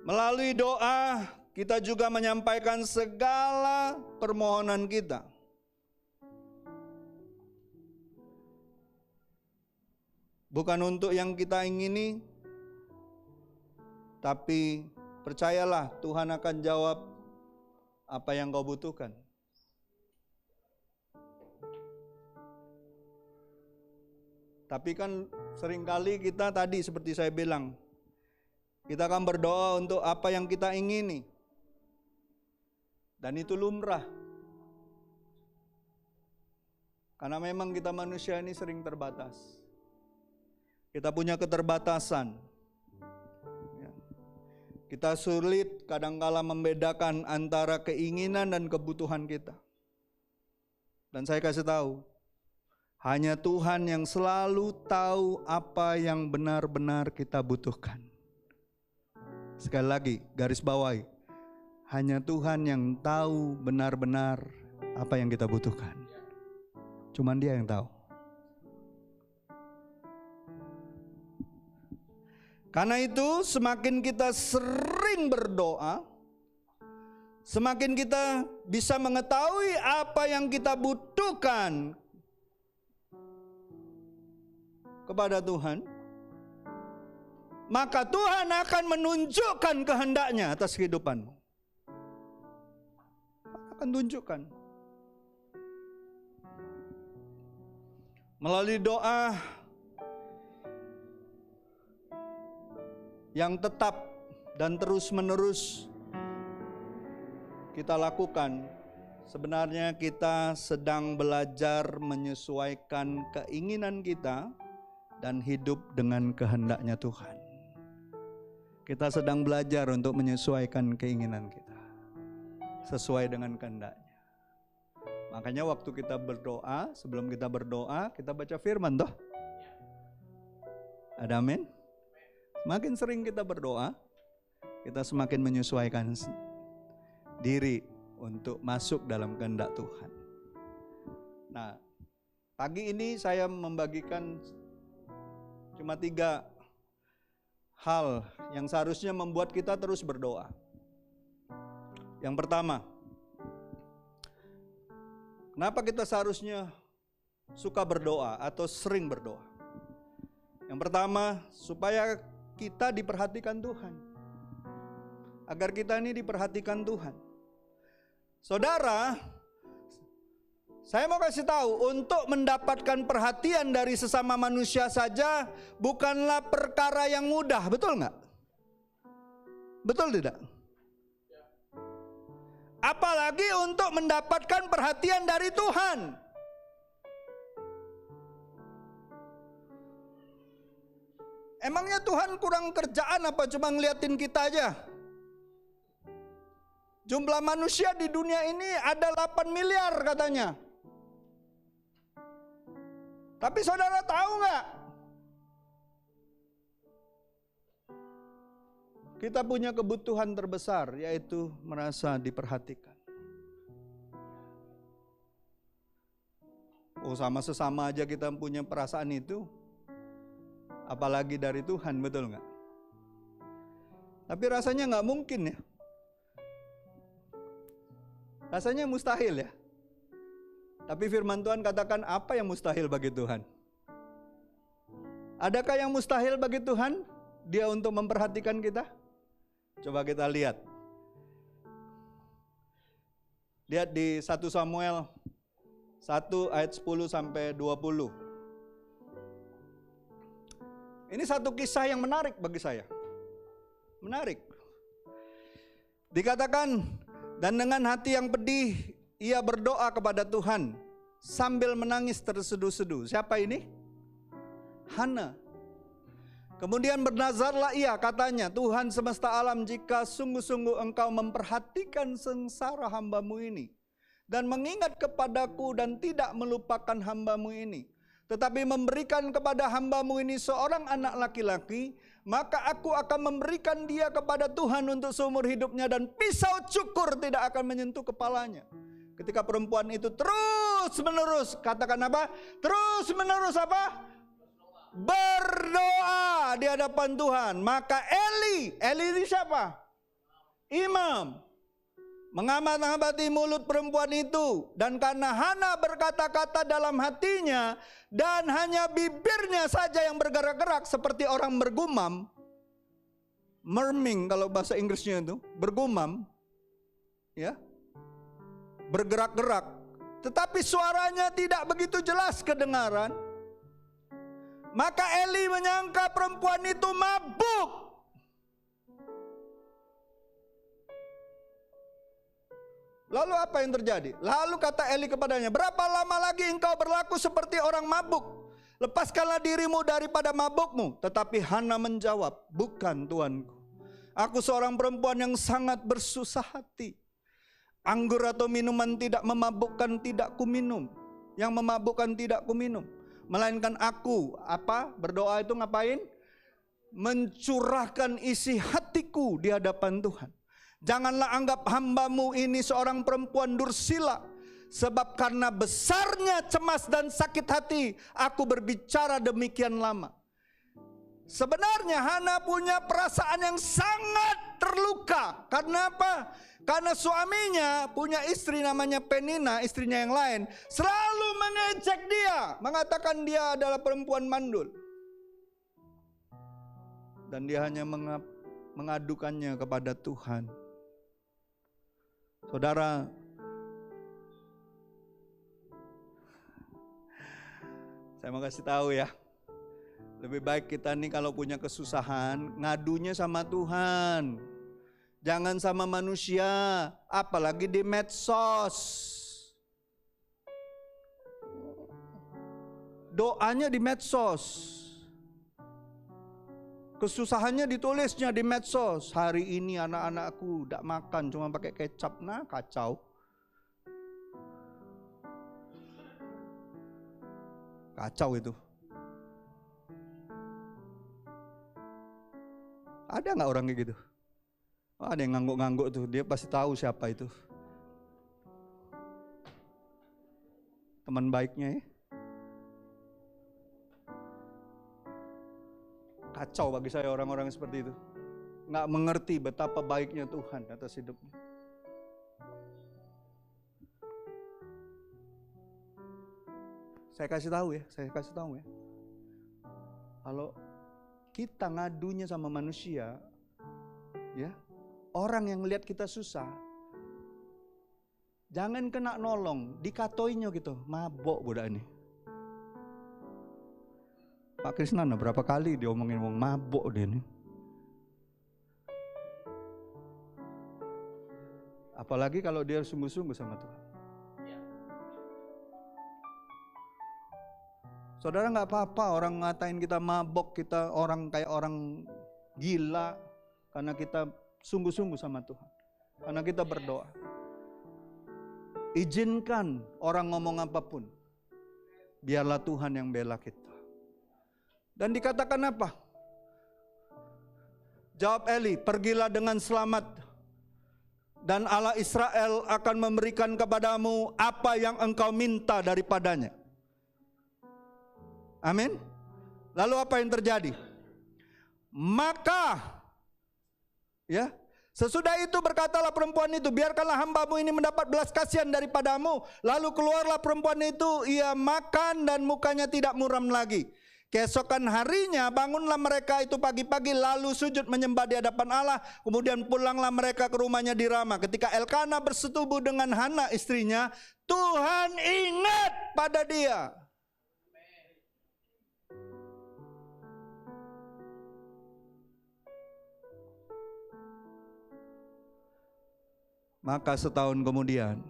Melalui doa kita juga menyampaikan segala permohonan kita. Bukan untuk yang kita ingini, tapi percayalah Tuhan akan jawab apa yang kau butuhkan. Tapi kan seringkali kita tadi seperti saya bilang, kita akan berdoa untuk apa yang kita ingini. Dan itu lumrah. Karena memang kita manusia ini sering terbatas. Kita punya keterbatasan. Kita sulit kadangkala membedakan antara keinginan dan kebutuhan kita. Dan saya kasih tahu, hanya Tuhan yang selalu tahu apa yang benar-benar kita butuhkan. Sekali lagi, garis bawahi. Hanya Tuhan yang tahu benar-benar apa yang kita butuhkan. Cuman Dia yang tahu. Karena itu semakin kita sering berdoa, semakin kita bisa mengetahui apa yang kita butuhkan kepada Tuhan, maka Tuhan akan menunjukkan kehendaknya atas kehidupanmu. Akan tunjukkan. Melalui doa yang tetap dan terus-menerus kita lakukan, sebenarnya kita sedang belajar menyesuaikan keinginan kita dan hidup dengan kehendaknya Tuhan. Kita sedang belajar untuk menyesuaikan keinginan kita sesuai dengan kehendaknya. Makanya waktu kita berdoa, sebelum kita berdoa, kita baca firman toh. Ada amin? Semakin sering kita berdoa, kita semakin menyesuaikan diri untuk masuk dalam kehendak Tuhan. Nah, pagi ini saya membagikan cuma 3 hal yang seharusnya membuat kita terus berdoa. Yang pertama, kenapa kita seharusnya suka berdoa atau sering berdoa? Yang pertama, supaya kita diperhatikan Tuhan. Agar kita ini diperhatikan Tuhan. Saudara, saya mau kasih tahu, untuk mendapatkan perhatian dari sesama manusia saja bukanlah perkara yang mudah, betul nggak? Betul tidak? Apalagi untuk mendapatkan perhatian dari Tuhan. Emangnya Tuhan kurang kerjaan apa cuma ngeliatin kita aja? Jumlah manusia di dunia ini ada 8 miliar katanya. Tapi saudara tahu nggak? Kita punya kebutuhan terbesar, yaitu merasa diperhatikan. Oh, sama sesama aja kita punya perasaan itu. Apalagi dari Tuhan, betul nggak? Tapi rasanya nggak mungkin ya. Rasanya mustahil ya. Tapi firman Tuhan katakan, apa yang mustahil bagi Tuhan? Adakah yang mustahil bagi Tuhan? Dia untuk memperhatikan kita? Coba kita lihat. Lihat di 1 Samuel 1 ayat 10 sampai 20. Ini satu kisah yang menarik bagi saya. Menarik. Dikatakan, dan dengan hati yang pedih, ia berdoa kepada Tuhan sambil menangis terseduh-seduh. Siapa ini? Hana. Kemudian bernazarlah ia, katanya, Tuhan semesta alam, jika sungguh-sungguh engkau memperhatikan sengsara hambamu ini, dan mengingat kepadaku dan tidak melupakan hambamu ini, tetapi memberikan kepada hambamu ini seorang anak laki-laki, maka aku akan memberikan dia kepada Tuhan untuk seumur hidupnya, dan pisau cukur tidak akan menyentuh kepalanya. Ketika perempuan itu terus menerus, katakan apa? Terus menerus apa? Berdoa di hadapan Tuhan. Maka Eli ini siapa? Imam. Mengamat-amati mulut perempuan itu, dan karena Hana berkata-kata dalam hatinya, dan hanya bibirnya saja yang bergerak-gerak seperti orang bergumam, murmuring kalau bahasa Inggrisnya itu, bergumam, ya, bergerak-gerak, tetapi suaranya tidak begitu jelas kedengaran. Maka Eli menyangka perempuan itu mabuk. Lalu apa yang terjadi? Lalu kata Eli kepadanya, berapa lama lagi engkau berlaku seperti orang mabuk? Lepaskanlah dirimu daripada mabukmu. Tetapi Hana menjawab, bukan tuanku. Aku seorang perempuan yang sangat bersusah hati. Anggur atau minuman tidak memabukkan tidak kuminum. Yang memabukkan tidak kuminum. Melainkan aku, apa? Berdoa itu ngapain? Mencurahkan isi hatiku di hadapan Tuhan. Janganlah anggap hambamu ini seorang perempuan dursila, sebab karena besarnya cemas dan sakit hati, aku berbicara demikian lama. Sebenarnya Hana punya perasaan yang sangat terluka. Karena apa? Karena suaminya punya istri namanya Penina, istrinya yang lain, selalu mengejek dia, mengatakan dia adalah perempuan mandul. Dan dia hanya mengadukannya kepada Tuhan. Saudara, saya mau kasih tahu ya, lebih baik kita nih kalau punya kesusahan, ngadunya sama Tuhan. Jangan sama manusia, apalagi di medsos. Doanya di medsos. Kesusahannya ditulisnya di medsos. Hari ini anak-anakku tidak makan, cuma pakai kecap. Nah, kacau. Kacau itu. Ada nggak orang kayak gitu? Oh, ada yang ngangguk-ngangguk tuh, dia pasti tahu siapa itu. Teman baiknya ya. Kacau bagi saya orang-orang seperti itu. Nggak mengerti betapa baiknya Tuhan atas hidupnya. Saya kasih tahu ya. Kalau kita ngadunya sama manusia, ya, orang yang lihat kita susah, jangan kena nolong, dikatoinnya gitu, mabok budak ini. Pak Krisnana berapa kali diomongin wong mabok dia ini. Apalagi kalau dia sungguh-sungguh sama Tuhan. Saudara, nggak apa-apa orang ngatain kita mabok, kita orang kayak orang gila, karena kita sungguh-sungguh sama Tuhan. Karena kita berdoa. Izinkan orang ngomong apapun. Biarlah Tuhan yang bela kita. Dan dikatakan apa? Jawab Eli, pergilah dengan selamat. Dan Allah Israel akan memberikan kepadamu apa yang engkau minta daripadanya. Amin. Lalu apa yang terjadi? Maka, ya, sesudah itu berkatalah perempuan itu, biarkanlah hambamu ini mendapat belas kasihan daripadamu. Lalu keluarlah perempuan itu, ia makan dan mukanya tidak muram lagi. Keesokan harinya bangunlah mereka itu pagi-pagi lalu sujud menyembah di hadapan Allah. Kemudian pulanglah mereka ke rumahnya di Rama. Ketika Elkana bersetubuh dengan Hana istrinya, Tuhan ingat pada dia. Maka setahun kemudian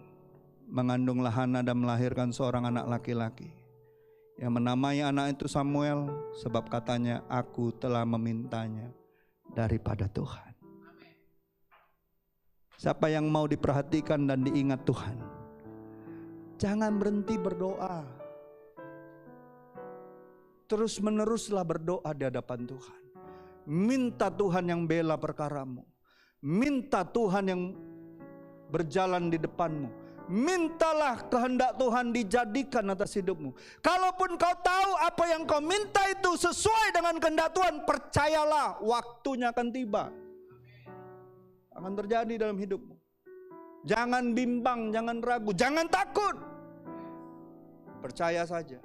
mengandunglah Hana dan melahirkan seorang anak laki-laki. Yang menamai anak itu Samuel, sebab katanya, aku telah memintanya daripada Tuhan. Siapa yang mau diperhatikan dan diingat Tuhan, jangan berhenti berdoa. Terus meneruslah berdoa di hadapan Tuhan. Minta Tuhan yang bela perkaramu. Minta Tuhan yang berjalan di depanmu. Mintalah kehendak Tuhan dijadikan atas hidupmu. Kalaupun kau tahu apa yang kau minta itu sesuai dengan kehendak Tuhan, percayalah waktunya akan tiba. Akan terjadi dalam hidupmu. Jangan bimbang, jangan ragu, jangan takut. Percaya saja.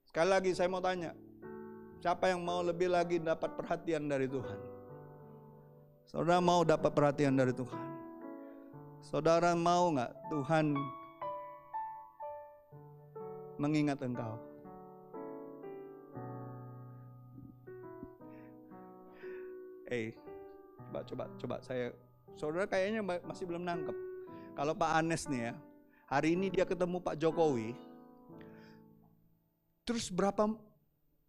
Sekali lagi saya mau tanya, siapa yang mau lebih lagi dapat perhatian dari Tuhan? Saudara mau dapat perhatian dari Tuhan? Saudara mau gak Tuhan mengingat engkau? Coba saya, saudara kayaknya masih belum nangkep. Kalau Pak Anes nih ya, hari ini dia ketemu Pak Jokowi, terus berapa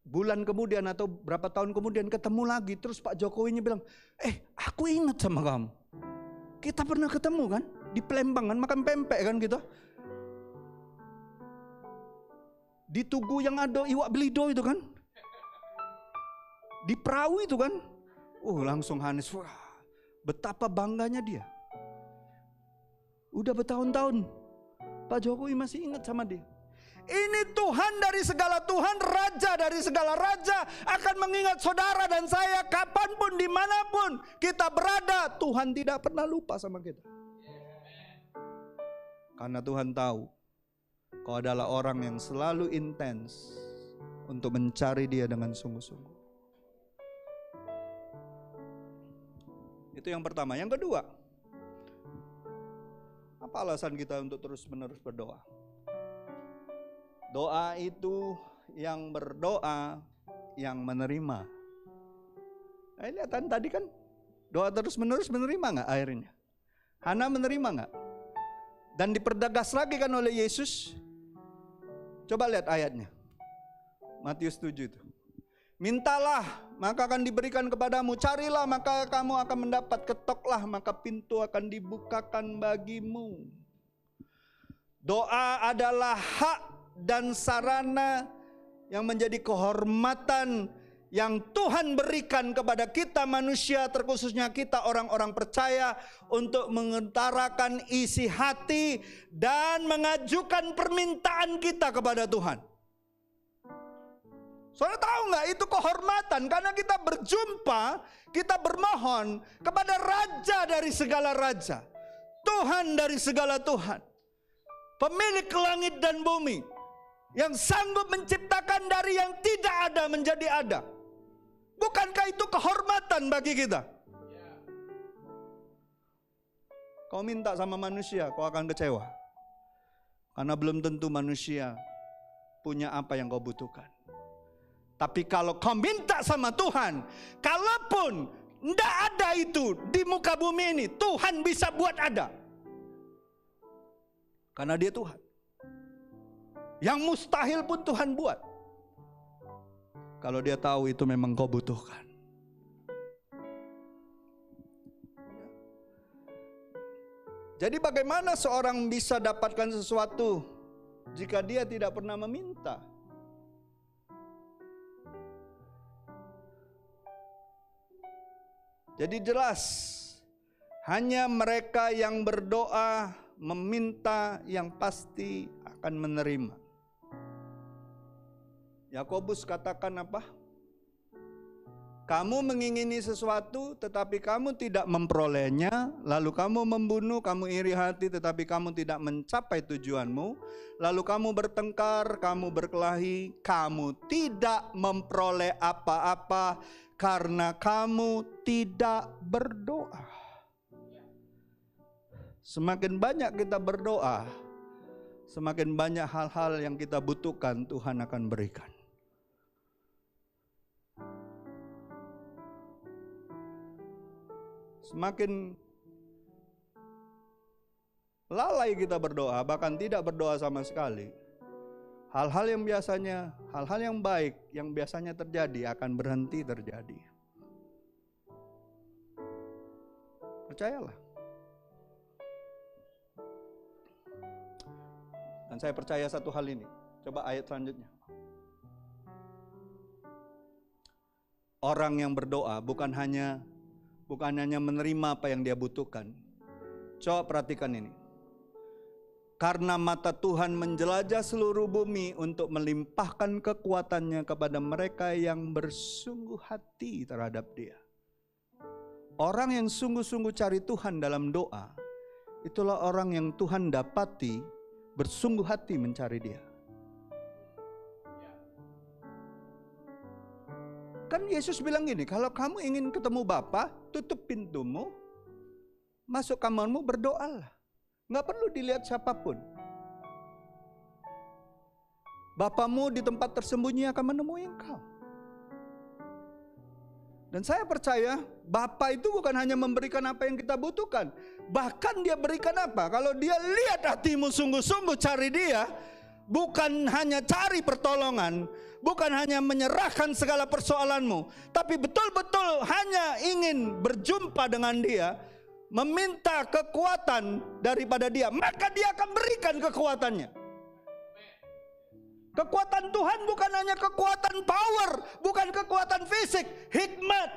bulan kemudian atau berapa tahun kemudian ketemu lagi, terus Pak Jokowinya bilang, aku ingat sama kamu. Kita pernah ketemu kan, di Palembang kan, makan pempek kan kita. Di Tugu yang ada iwak belido itu kan. Di perahu itu kan. Langsung Hanes, wah, betapa bangganya dia. Udah bertahun-tahun, Pak Jokowi masih ingat sama dia. Ini Tuhan dari segala Tuhan, Raja dari segala Raja akan mengingat saudara dan saya kapanpun, dimanapun kita berada. Tuhan tidak pernah lupa sama kita. Karena Tuhan tahu kau adalah orang yang selalu intens untuk mencari Dia dengan sungguh-sungguh. Itu yang pertama. Yang kedua, apa alasan kita untuk terus-menerus berdoa? Doa itu yang berdoa, yang menerima. Nah, lihat tadi kan, doa terus menerus menerima gak akhirnya? Hana menerima gak? Dan dipertegas lagi kan oleh Yesus. Coba lihat ayatnya. Matius 7 itu. Mintalah, maka akan diberikan kepadamu. Carilah, maka kamu akan mendapat. Ketoklah, maka pintu akan dibukakan bagimu. Doa adalah hak dan sarana yang menjadi kehormatan yang Tuhan berikan kepada kita manusia, terkhususnya kita orang-orang percaya, untuk mengutarakan isi hati dan mengajukan permintaan kita kepada Tuhan. Saudara tahu nggak, itu kehormatan karena kita berjumpa, kita bermohon kepada Raja dari segala raja, Tuhan dari segala Tuhan, pemilik langit dan bumi, yang sanggup menciptakan dari yang tidak ada menjadi ada. Bukankah itu kehormatan bagi kita? Kau minta sama manusia, kau akan kecewa. Karena belum tentu manusia punya apa yang kau butuhkan. Tapi kalau kau minta sama Tuhan, kalaupun tidak ada itu di muka bumi ini, Tuhan bisa buat ada. Karena Dia Tuhan. Yang mustahil pun Tuhan buat. Kalau Dia tahu itu memang kau butuhkan. Jadi bagaimana seorang bisa dapatkan sesuatu jika dia tidak pernah meminta? Jadi jelas, hanya mereka yang berdoa, meminta yang pasti akan menerima. Yakobus katakan apa? Kamu mengingini sesuatu tetapi kamu tidak memperolehnya, lalu kamu membunuh, kamu iri hati tetapi kamu tidak mencapai tujuanmu, lalu kamu bertengkar, kamu berkelahi, kamu tidak memperoleh apa-apa karena kamu tidak berdoa. Semakin banyak kita berdoa, semakin banyak hal-hal yang kita butuhkan Tuhan akan berikan. Semakin lalai kita berdoa, bahkan tidak berdoa sama sekali, hal-hal yang biasanya, hal-hal yang baik yang biasanya terjadi akan berhenti terjadi. Percayalah. Dan saya percaya satu hal ini. Coba ayat selanjutnya. Orang yang berdoa bukan hanya menerima apa yang dia butuhkan. Coba perhatikan ini. Karena mata Tuhan menjelajah seluruh bumi untuk melimpahkan kekuatannya kepada mereka yang bersungguh hati terhadap Dia. Orang yang sungguh-sungguh cari Tuhan dalam doa, itulah orang yang Tuhan dapati bersungguh hati mencari Dia. Kan Yesus bilang gini, kalau kamu ingin ketemu Bapa, tutup pintumu, masuk kamarmu, berdoalah. Nggak perlu dilihat siapapun. Bapamu di tempat tersembunyi akan menemui engkau. Dan saya percaya Bapa itu bukan hanya memberikan apa yang kita butuhkan, bahkan Dia berikan apa? Kalau Dia lihat hatimu sungguh-sungguh cari Dia, bukan hanya cari pertolongan, bukan hanya menyerahkan segala persoalanmu, tapi betul-betul hanya ingin berjumpa dengan Dia, meminta kekuatan daripada Dia, maka Dia akan berikan kekuatannya. Kekuatan Tuhan bukan hanya kekuatan power, bukan kekuatan fisik, hikmat,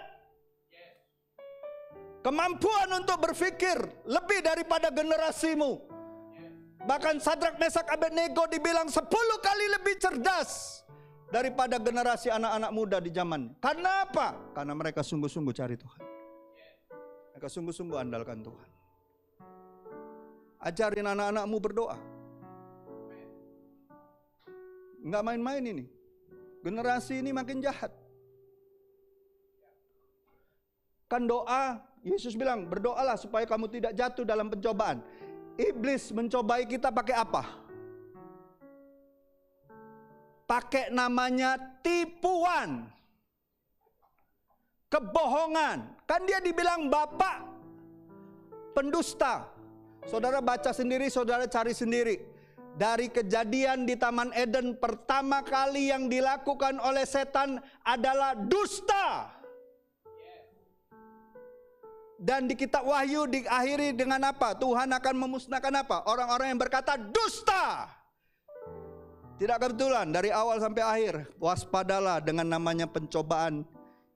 kemampuan untuk berpikir lebih daripada generasimu. Bahkan Sadrak, Mesak, Abednego dibilang 10 kali lebih cerdas daripada generasi anak-anak muda di zaman. Karena apa? Karena mereka sungguh-sungguh cari Tuhan. Mereka sungguh-sungguh andalkan Tuhan. Ajarin anak-anakmu berdoa. Enggak main-main ini. Generasi ini makin jahat. Kan doa, Yesus bilang, berdoalah supaya kamu tidak jatuh dalam pencobaan. Iblis mencobai kita pakai apa? Pakai namanya tipuan, kebohongan. Kan dia dibilang bapak pendusta. Saudara baca sendiri, saudara cari sendiri. Dari kejadian di Taman Eden, pertama kali yang dilakukan oleh setan adalah dusta. Dan di kitab Wahyu diakhiri dengan apa? Tuhan akan memusnahkan apa? Orang-orang yang berkata dusta. Tidak kebetulan, dari awal sampai akhir, waspadalah dengan namanya pencobaan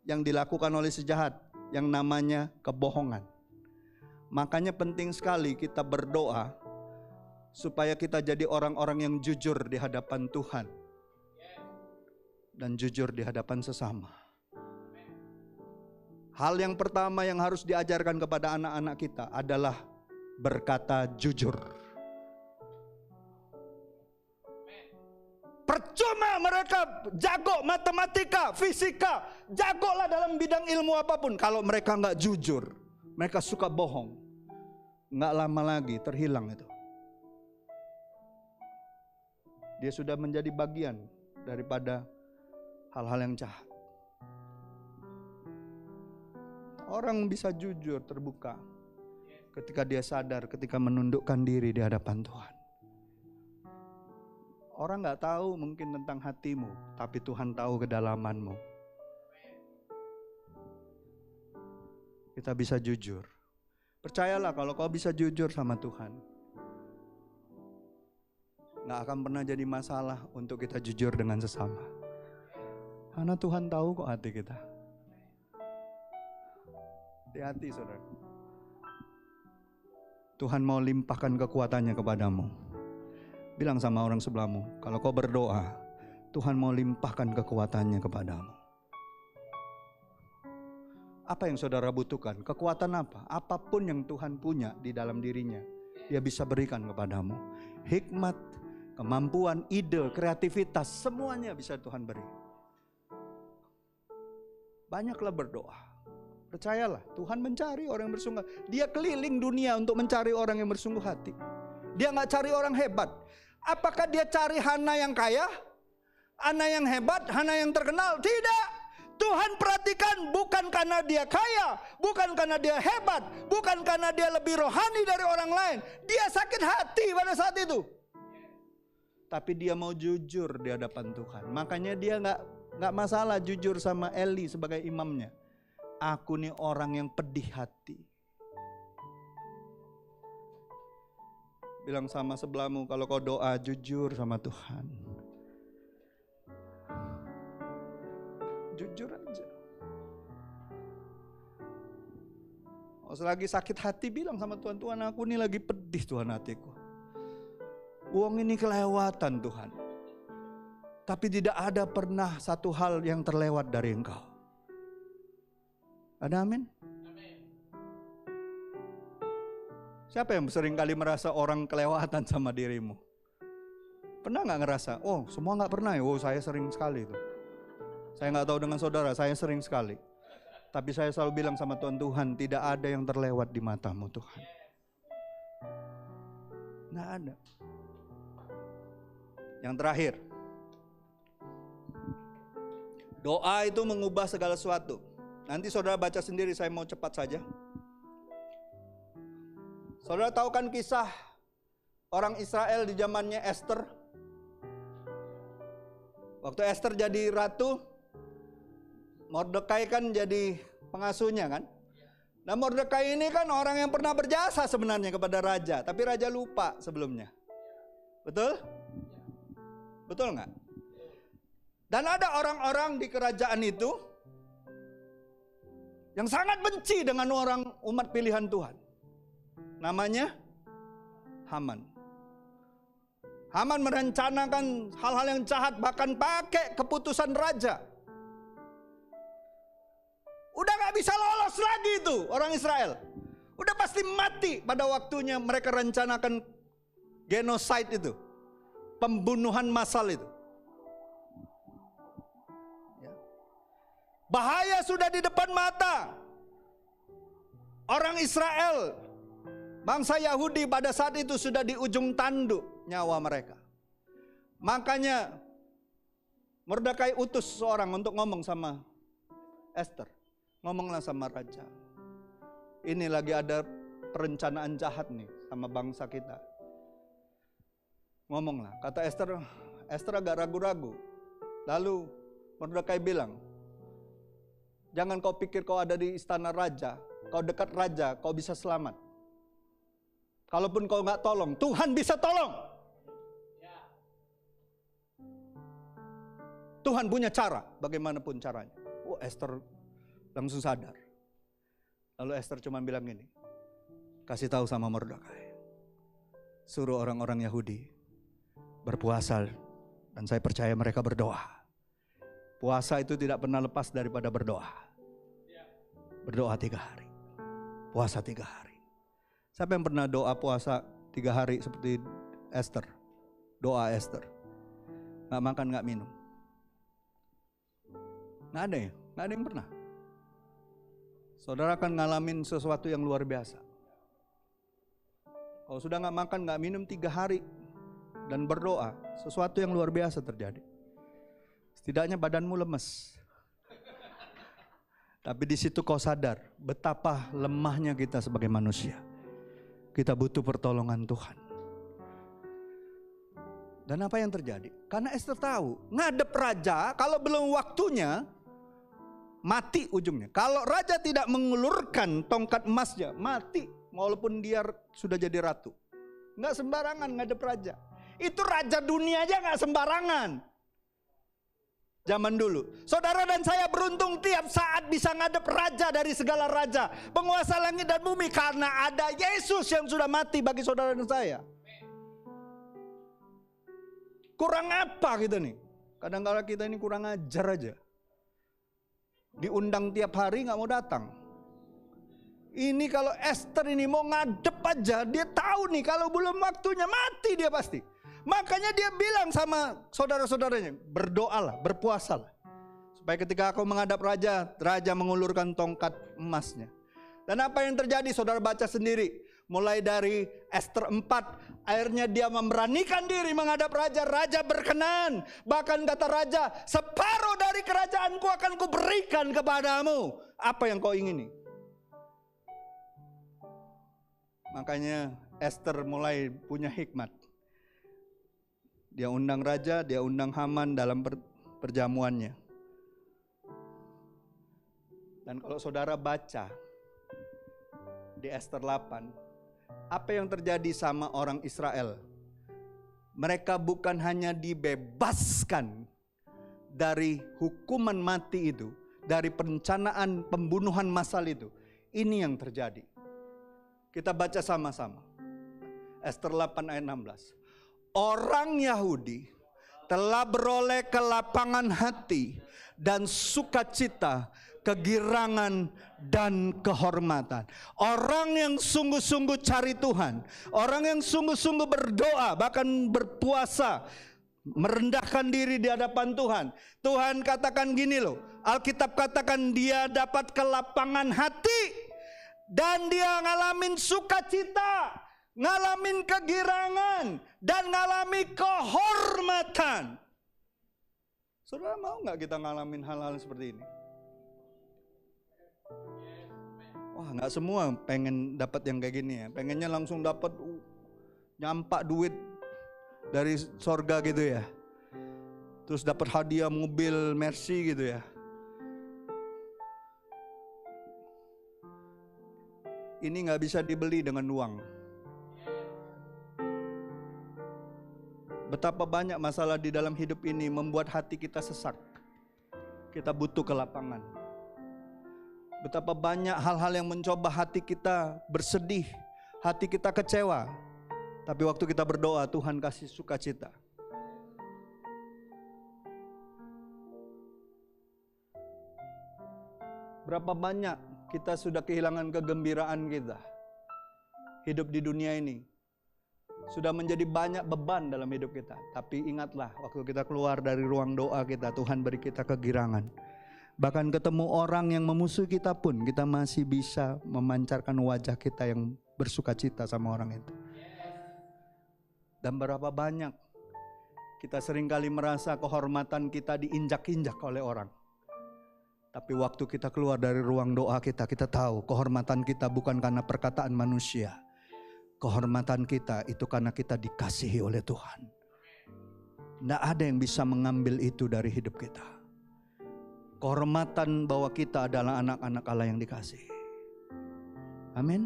yang dilakukan oleh si jahat, yang namanya kebohongan. Makanya penting sekali kita berdoa supaya kita jadi orang-orang yang jujur di hadapan Tuhan dan jujur di hadapan sesama. Hal yang pertama yang harus diajarkan kepada anak-anak kita adalah berkata jujur. Percuma mereka jago matematika, fisika, jagolah dalam bidang ilmu apapun, kalau mereka nggak jujur, mereka suka bohong, nggak lama lagi terhilang itu. Dia sudah menjadi bagian daripada hal-hal yang jahat. Orang bisa jujur, terbuka ketika dia sadar, ketika menundukkan diri di hadapan Tuhan. Orang gak tahu mungkin tentang hatimu, tapi Tuhan tahu kedalamanmu. Kita bisa jujur. Percayalah kalau kau bisa jujur sama Tuhan, gak akan pernah jadi masalah untuk kita jujur dengan sesama. Karena Tuhan tahu kok hati kita. Hati-hati saudara. Tuhan mau limpahkan kekuatannya kepadamu. Bilang sama orang sebelahmu, kalau kau berdoa, Tuhan mau limpahkan kekuatannya kepadamu. Apa yang saudara butuhkan? Kekuatan apa? Apapun yang Tuhan punya di dalam dirinya, Dia bisa berikan kepadamu. Hikmat, kemampuan, ide, kreativitas, semuanya bisa Tuhan beri. Banyaklah berdoa. Percayalah, Tuhan mencari orang yang bersungguh. Dia keliling dunia untuk mencari orang yang bersungguh hati. Dia gak cari orang hebat. Apakah dia cari Hana yang kaya? Hana yang hebat? Hana yang terkenal? Tidak. Tuhan perhatikan bukan karena dia kaya, bukan karena dia hebat, bukan karena dia lebih rohani dari orang lain. Dia sakit hati pada saat itu. Tapi dia mau jujur di hadapan Tuhan. Makanya dia gak masalah jujur sama Eli sebagai imamnya. Aku nih orang yang pedih hati. Bilang sama sebelahmu, kalau kau doa jujur sama Tuhan. Jujur aja. Oh, selagi sakit hati bilang sama Tuhan, Tuhan aku nih lagi pedih Tuhan hatiku. Uang ini kelewatan Tuhan. Tapi tidak ada pernah satu hal yang terlewat dari Engkau. Ada amin? Siapa yang sering kali merasa orang kelewatan sama dirimu? Pernah gak ngerasa? Oh semua gak pernah ya? Oh saya sering sekali itu. Saya gak tahu dengan saudara, saya sering sekali. Tapi saya selalu bilang sama Tuhan, Tuhan tidak ada yang terlewat di matamu Tuhan. Gak ada. Yang terakhir, doa itu mengubah segala sesuatu. Nanti saudara baca sendiri, saya mau cepat saja. Saudara tahu kan kisah orang Israel di zamannya Esther? Waktu Esther jadi ratu, Mordekai kan jadi pengasuhnya kan? Nah Mordekai ini kan orang yang pernah berjasa sebenarnya kepada raja, tapi raja lupa sebelumnya. Betul? Betul nggak? Dan ada orang-orang di kerajaan itu yang sangat benci dengan orang umat pilihan Tuhan. Namanya Haman. Haman merencanakan hal-hal yang jahat, bahkan pakai keputusan raja. Udah gak bisa lolos lagi itu orang Israel. Udah pasti mati pada waktunya mereka rencanakan genocide itu. Pembunuhan massal itu. Bahaya sudah di depan mata. Orang Israel, bangsa Yahudi pada saat itu sudah di ujung tanduk nyawa mereka. Makanya Mordekai utus seorang untuk ngomong sama Esther. Ngomonglah sama raja. Ini lagi ada perencanaan jahat nih sama bangsa kita. ngomonglah. Kata Esther agak ragu-ragu. Lalu Mordekai bilang, jangan kau pikir kau ada di istana raja, kau dekat raja, kau bisa selamat. Kalaupun kau nggak tolong, Tuhan bisa tolong. Tuhan punya cara, bagaimanapun caranya. Oh, Esther langsung sadar. Lalu Esther cuma bilang gini, kasih tahu sama Mordekai, suruh orang-orang Yahudi berpuasa, dan saya percaya mereka berdoa. Puasa itu tidak pernah lepas daripada berdoa. Berdoa 3 hari, puasa 3 hari. Siapa yang pernah doa puasa 3 hari seperti Esther? Doa Esther, gak makan gak minum. Gak ada ya? Gak ada yang pernah. Saudara akan ngalamin sesuatu yang luar biasa. Kalau sudah gak makan gak minum 3 hari dan berdoa, sesuatu yang luar biasa terjadi. Setidaknya badanmu lemes. Tapi di situ kau sadar betapa lemahnya kita sebagai manusia. Kita butuh pertolongan Tuhan. Dan apa yang terjadi? Karena Esther tahu, ngadep raja kalau belum waktunya, mati ujungnya. Kalau raja tidak mengulurkan tongkat emasnya, mati. Walaupun dia sudah jadi ratu. Nggak sembarangan ngadep raja. Itu raja dunia aja nggak sembarangan. Zaman dulu. Saudara dan saya beruntung tiap saat bisa ngadep raja dari segala raja. Penguasa langit dan bumi. Karena ada Yesus yang sudah mati bagi saudara dan saya. Kurang apa kita nih? Kadang-kadang kita ini kurang ajar aja. Diundang tiap hari gak mau datang. Ini kalau Esther ini mau ngadep aja, dia tahu nih kalau belum waktunya mati dia pasti. Makanya dia bilang sama saudara-saudaranya, berdoalah, berpuasalah. Supaya ketika aku menghadap raja, raja mengulurkan tongkat emasnya. Dan apa yang terjadi saudara baca sendiri. Mulai dari Esther 4, akhirnya dia memberanikan diri menghadap raja. Raja berkenan. Bahkan kata raja, separuh dari kerajaanku akan kuberikan kepadamu. Apa yang kau ingini? Makanya Esther mulai punya hikmat. Dia undang raja, dia undang Haman dalam perjamuannya. Dan kalau saudara baca di Esther 8, apa yang terjadi sama orang Israel? Mereka bukan hanya dibebaskan dari hukuman mati itu, dari perencanaan pembunuhan massal itu. Ini yang terjadi. Kita baca sama-sama. Esther 8 ayat 16. Orang Yahudi telah beroleh kelapangan hati dan sukacita, kegirangan dan kehormatan. Orang yang sungguh-sungguh cari Tuhan, orang yang sungguh-sungguh berdoa, bahkan berpuasa, merendahkan diri di hadapan Tuhan. Tuhan katakan gini loh, Alkitab katakan dia dapat kelapangan hati dan dia ngalamin sukacita, ngalamin kegirangan dan ngalami kehormatan. Saudara mau gak kita ngalamin hal-hal seperti ini? Wah, gak semua pengen dapat yang kayak gini ya. Pengennya langsung dapat nyampak duit dari sorga gitu ya. Terus dapat hadiah mobil Mercy gitu ya. Ini gak bisa dibeli dengan uang. Betapa banyak masalah di dalam hidup ini membuat hati kita sesak. Kita butuh kelapangan. Betapa banyak hal-hal yang mencoba hati kita bersedih, hati kita kecewa. Tapi waktu kita berdoa, Tuhan kasih sukacita. Berapa banyak kita sudah kehilangan kegembiraan kita. Hidup di dunia ini sudah menjadi banyak beban dalam hidup kita. Tapi ingatlah, waktu kita keluar dari ruang doa kita, Tuhan beri kita kegirangan. Bahkan ketemu orang yang memusuhi kita pun, kita masih bisa memancarkan wajah kita yang bersukacita sama orang itu. Dan berapa banyak kita seringkali merasa kehormatan kita diinjak-injak oleh orang. Tapi waktu kita keluar dari ruang doa kita, kita tahu kehormatan kita bukan karena perkataan manusia. Kehormatan kita itu karena kita dikasihi oleh Tuhan. Tidak ada yang bisa mengambil itu dari hidup kita. Kehormatan bahwa kita adalah anak-anak Allah yang dikasihi. Amin.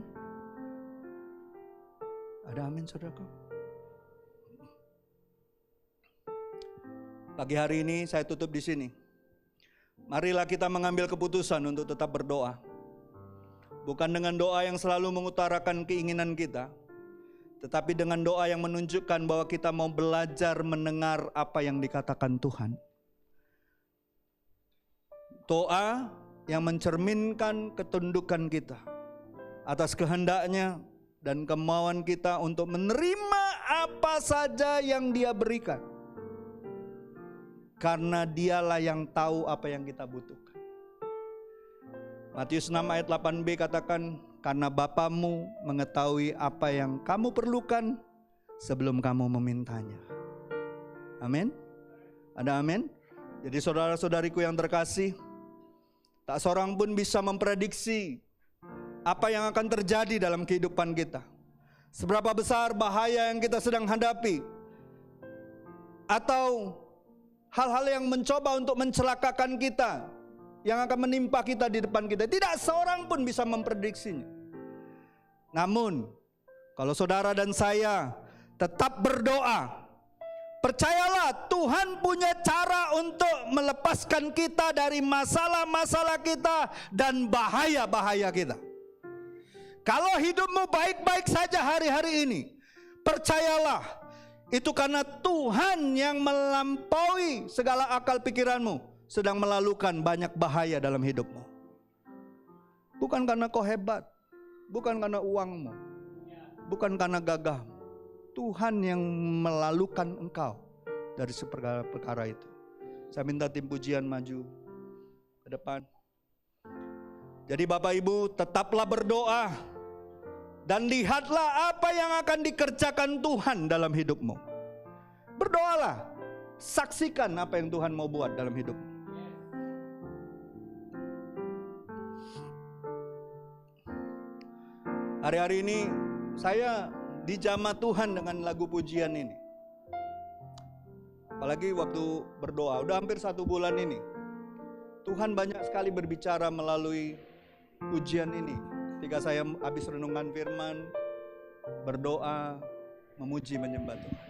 Ada amin saudaraku? Pagi hari ini saya tutup di sini. Marilah kita mengambil keputusan untuk tetap berdoa. Bukan dengan doa yang selalu mengutarakan keinginan kita, tetapi dengan doa yang menunjukkan bahwa kita mau belajar mendengar apa yang dikatakan Tuhan. Doa yang mencerminkan ketundukan kita atas kehendaknya dan kemauan kita untuk menerima apa saja yang Dia berikan. Karena Dialah yang tahu apa yang kita butuhkan. Matius 6 ayat 8b katakan, karena Bapamu mengetahui apa yang kamu perlukan sebelum kamu memintanya. Amin. Ada amin? Jadi saudara-saudariku yang terkasih, tak seorang pun bisa memprediksi apa yang akan terjadi dalam kehidupan kita. Seberapa besar bahaya yang kita sedang hadapi, atau hal-hal yang mencoba untuk mencelakakan kita, yang akan menimpa kita di depan kita. Tidak seorang pun bisa memprediksinya. Namun, kalau saudara dan saya tetap berdoa, percayalah Tuhan punya cara untuk melepaskan kita dari masalah-masalah kita dan bahaya-bahaya kita. Kalau hidupmu baik-baik saja hari-hari ini, percayalah itu karena Tuhan yang melampaui segala akal pikiranmu sedang melalukan banyak bahaya dalam hidupmu. Bukan karena kau hebat, bukan karena uangmu, bukan karena gagahmu. Tuhan yang melalukan engkau dari perkara itu. Saya minta tim pujian maju ke depan. Jadi Bapak Ibu, tetaplah berdoa dan lihatlah apa yang akan dikerjakan Tuhan dalam hidupmu. Berdoalah, saksikan apa yang Tuhan mau buat dalam hidupmu. Hari-hari ini saya dijamah Tuhan dengan lagu pujian ini. Apalagi waktu berdoa, udah hampir 1 bulan ini. Tuhan banyak sekali berbicara melalui pujian ini. Ketika saya habis renungan firman, berdoa, memuji, menyembah Tuhan.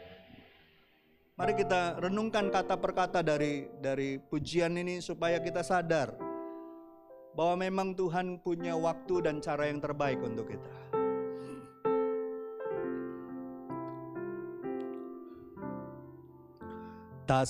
Mari kita renungkan kata per kata dari pujian ini supaya kita sadar bahwa memang Tuhan punya waktu dan cara yang terbaik untuk kita.